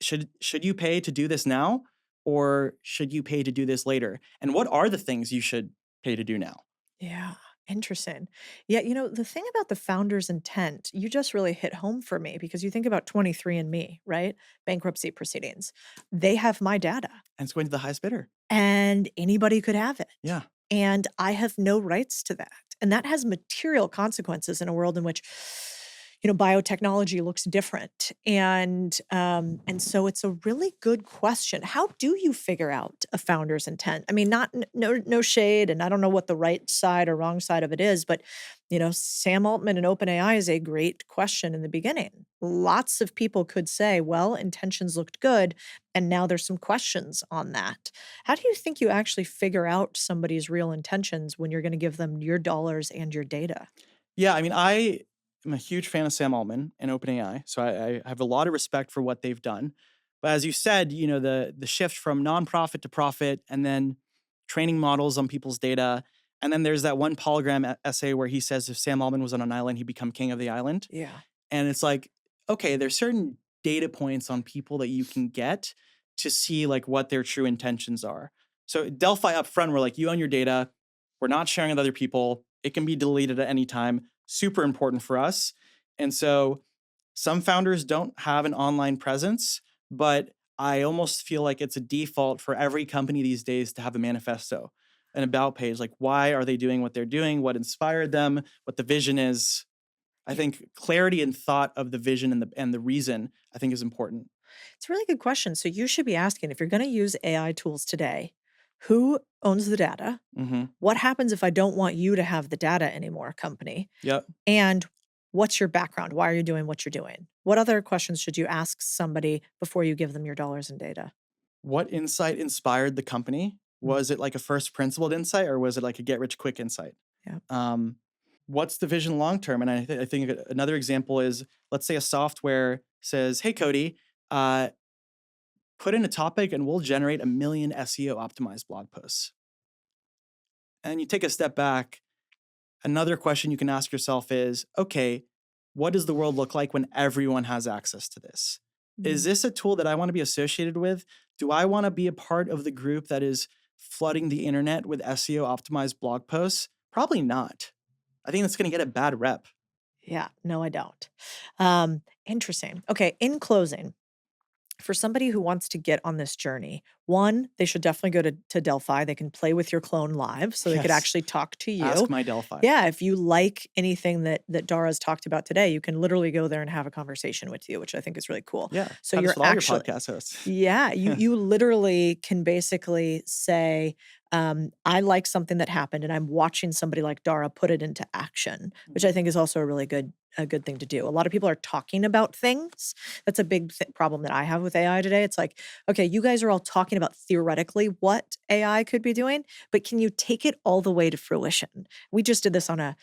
should you pay to do this now or should you pay to do this later? And what are the things you should pay to do now? Yeah, interesting. Yeah, the thing about the founder's intent, you just really hit home for me because you think about 23andMe, right? Bankruptcy proceedings. They have my data And it's going to the highest bidder. and anybody could have it. Yeah. And I have no rights to that. And that has material consequences in a world in which, biotechnology looks different. And so it's a really good question. How do you figure out a founder's intent? I mean, not no shade, and I don't know what the right side or wrong side of it is, but Sam Altman and OpenAI is a great question in the beginning. Lots of people could say, well, intentions looked good, and now there's some questions on that. How do you think you actually figure out somebody's real intentions when you're going to give them your dollars and your data? Yeah. I mean, I am a huge fan of Sam Altman and OpenAI. So I have a lot of respect for what they've done. But as you said, the shift from nonprofit to profit and then training models on people's data And then there's that one polygram essay where he says if Sam Altman was on an island, he'd become king of the island. Yeah. And it's like, okay, there's certain data points on people that you can get to see like what their true intentions are. So Delphi up front, we're like, you own your data. We're not sharing with other people. It can be deleted at any time. Super important for us. And so some founders don't have an online presence, but I almost feel like it's a default for every company these days to have a manifesto, an about page. Like, why are they doing what they're doing? What inspired them? What the vision is? I think clarity and thought of the vision and the reason I think is important. It's a really good question. So you should be asking, if you're going to use AI tools today, who owns the data? Hmm. What happens if I don't want you to have the data anymore, company? Yep. And what's your background? Why are you doing what you're doing? What other questions should you ask somebody before you give them your dollars and data? What insight inspired the company? Mm, Was it like a first principled insight or was it like a get rich quick insight? yeah. Um, what's the vision long term? And I think another example is, let's say a software says, "Hey, Cody, uh, put in a topic and we'll generate 1 million SEO optimized blog posts." And you take a step back. Another question you can ask yourself is, okay, what does the world look like when everyone has access to this? Is Mm, this a tool that I want to be associated with? Do I want to be a part of the group that is flooding the internet with SEO optimized blog posts? Probably not. I think that's going to get a bad rep. yeah. No, I don't. Interesting. Okay. In closing, for somebody who wants to get on this journey, one, they should definitely go to Delphi. They can play with your clone live so they could Yes. actually talk to Ask you. my Delphi. Yeah, if you like anything that Dara's talked about today, you can literally go there and have a conversation with you, which I think is really cool. Yeah. So Have this you're with all your actually podcast hosts. yeah, you literally can basically say, I like something that happened and I'm watching somebody like Dara put it into action, which I think is also a good thing to do. A lot of people are talking about things. That's a big problem that I have with AI today. It's like, okay, you guys are all talking about theoretically what AI could be doing, but can you take it all the way to fruition? We just did this on a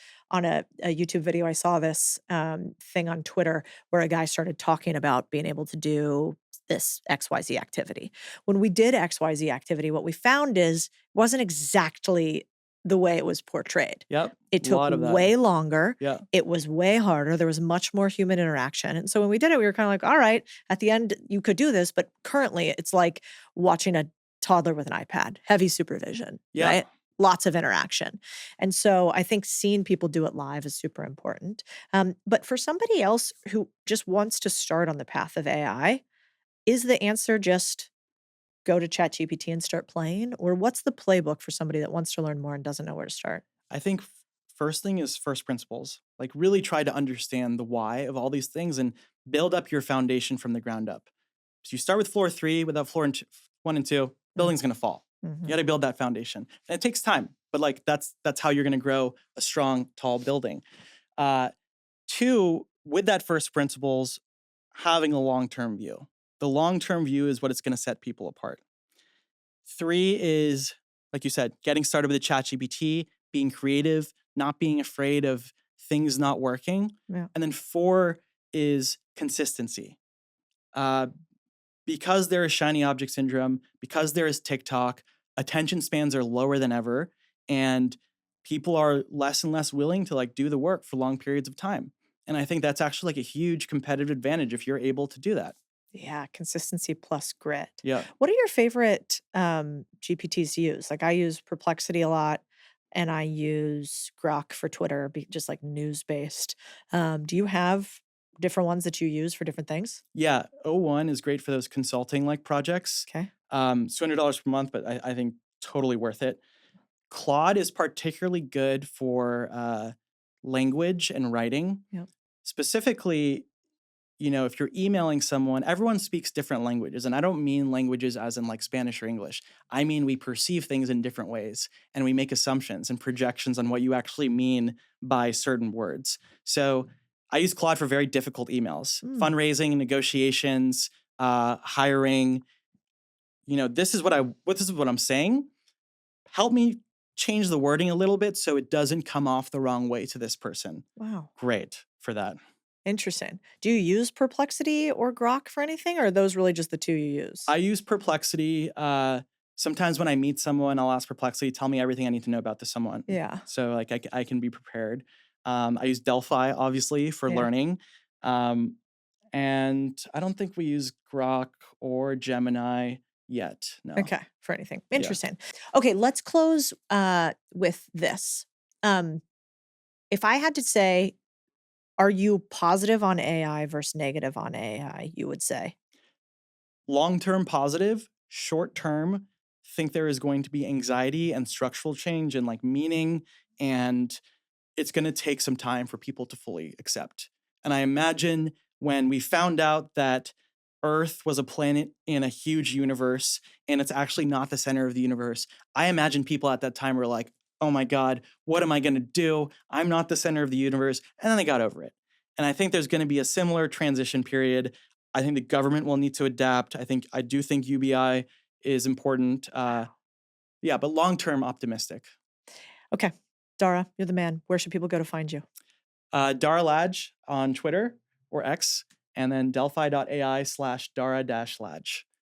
YouTube video. I saw this thing on Twitter where a guy started talking about being able to do this XYZ activity. When we did XYZ activity, what we found is it wasn't exactly the way it was portrayed. Yep. It A took lot of that. way longer. Yeah. It was way harder. There was much more human interaction. And so when we did it, we were kind of like, all right, at the end, you could do this. But currently, it's like watching a toddler with an iPad, heavy supervision, Yeah. right? Lots of interaction. And so I think seeing people do it live is super important. But for somebody else who just wants to start on the path of AI, is the answer just go to ChatGPT and start playing? Or what's the playbook for somebody that wants to learn more and doesn't know where to start? I think first thing is first principles. Like really try to understand the why of all these things and build up your foundation from the ground up. So you start with floor 3 without one and two, building's going to fall. You Mhm. got to build that foundation. And it takes time, but like that's how you're going to grow a strong, tall building. Uh, Two, with that first principles, having a long-term view. The long-term view is what it's going to set people apart. 3 is, like you said, getting started with the ChatGPT, being creative, not being afraid of things not working. Yeah. And then 4 is consistency. Uh, because there is shiny object syndrome, because there is TikTok, attention spans are lower than ever, and people are less and less willing to like do the work for long periods of time. And I think that's actually like a huge competitive advantage if you're able to do that. Yeah, consistency plus grit. Yeah. What are your favorite GPTs to use? Like I use Perplexity a lot and I use Grok for Twitter, just like news based. Do you have different ones that you use for different things? Yeah. O1 is great for those consulting like projects. Okay. It's $200 per month, but I think totally worth it. Claude is particularly good for language and writing. Yep. Specifically, if you're emailing someone, everyone speaks different languages. And I don't mean languages as in like Spanish or English. I mean, we perceive things in different ways and we make assumptions and projections on what you actually mean by certain words. So I use Claude for very difficult emails, Mm, fundraising, negotiations, hiring. This is what I'm saying. Help me change the wording a little bit so it doesn't come off the wrong way to this person. wow. Great for that. Interesting. Do you use Perplexity or Grok for anything, or are those really just the two you use? I use Perplexity Sometimes when I meet someone, I'll ask Perplexity, tell me everything I need to know about this someone. Yeah. So like I can be prepared. I use Delphi obviously for Yeah. learning. And I don't think we use Grok or Gemini yet. No. Okay, for anything. Interesting. Okay, let's close with this. If I had to say, are you positive on AI versus negative on AI, you would say? Long-term positive, short-term, think there is going to be anxiety and structural change and like meaning, and it's going to take some time for people to fully accept. And I imagine when we found out that Earth was a planet in a huge universe and it's actually not the center of the universe, I imagine people at that time were like, oh my God, what am I going to do? I'm not the center of the universe. And then they got over it. And I think there's going to be a similar transition period. I think the government will need to adapt. I do think UBI is important. But long-term optimistic. Okay, Dara, you're the man. Where should people go to find you? Dara Laj on Twitter or X, and then delphi.ai/Dara-Laj.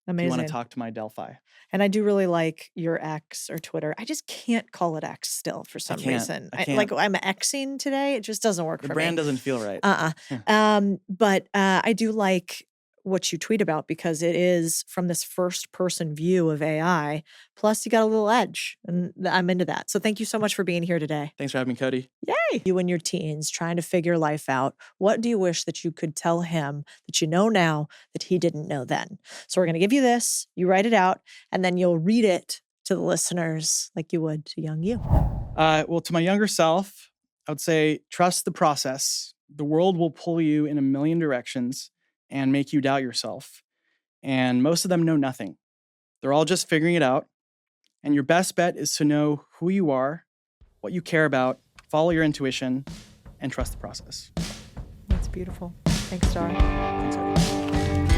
If you want Amazing. to talk to my Delphi. And I do really like your X or Twitter. I just can't call it X still for some reason. I can't. Like I'm Xing today. It just doesn't work The for brand me. doesn't feel right. But I do like what you tweet about because it is from this first person view of AI. Plus, you got a little edge, and I'm into that. So thank you so much for being here today. Thanks for having me, Cody. Yay! You and your teens trying to figure life out. What do you wish that you could tell him that you know now that he didn't know then? So we're going to give you this. You write it out, and then you'll read it to the listeners like you would to young you. Well, to my younger self, I would say trust the process. The world will pull you in a million directions and make you doubt yourself. And most of them know nothing. They're all just figuring it out. And your best bet is to know who you are, what you care about, follow your intuition, and trust the process. That's beautiful. Thanks, Dara. Thanks, Cody.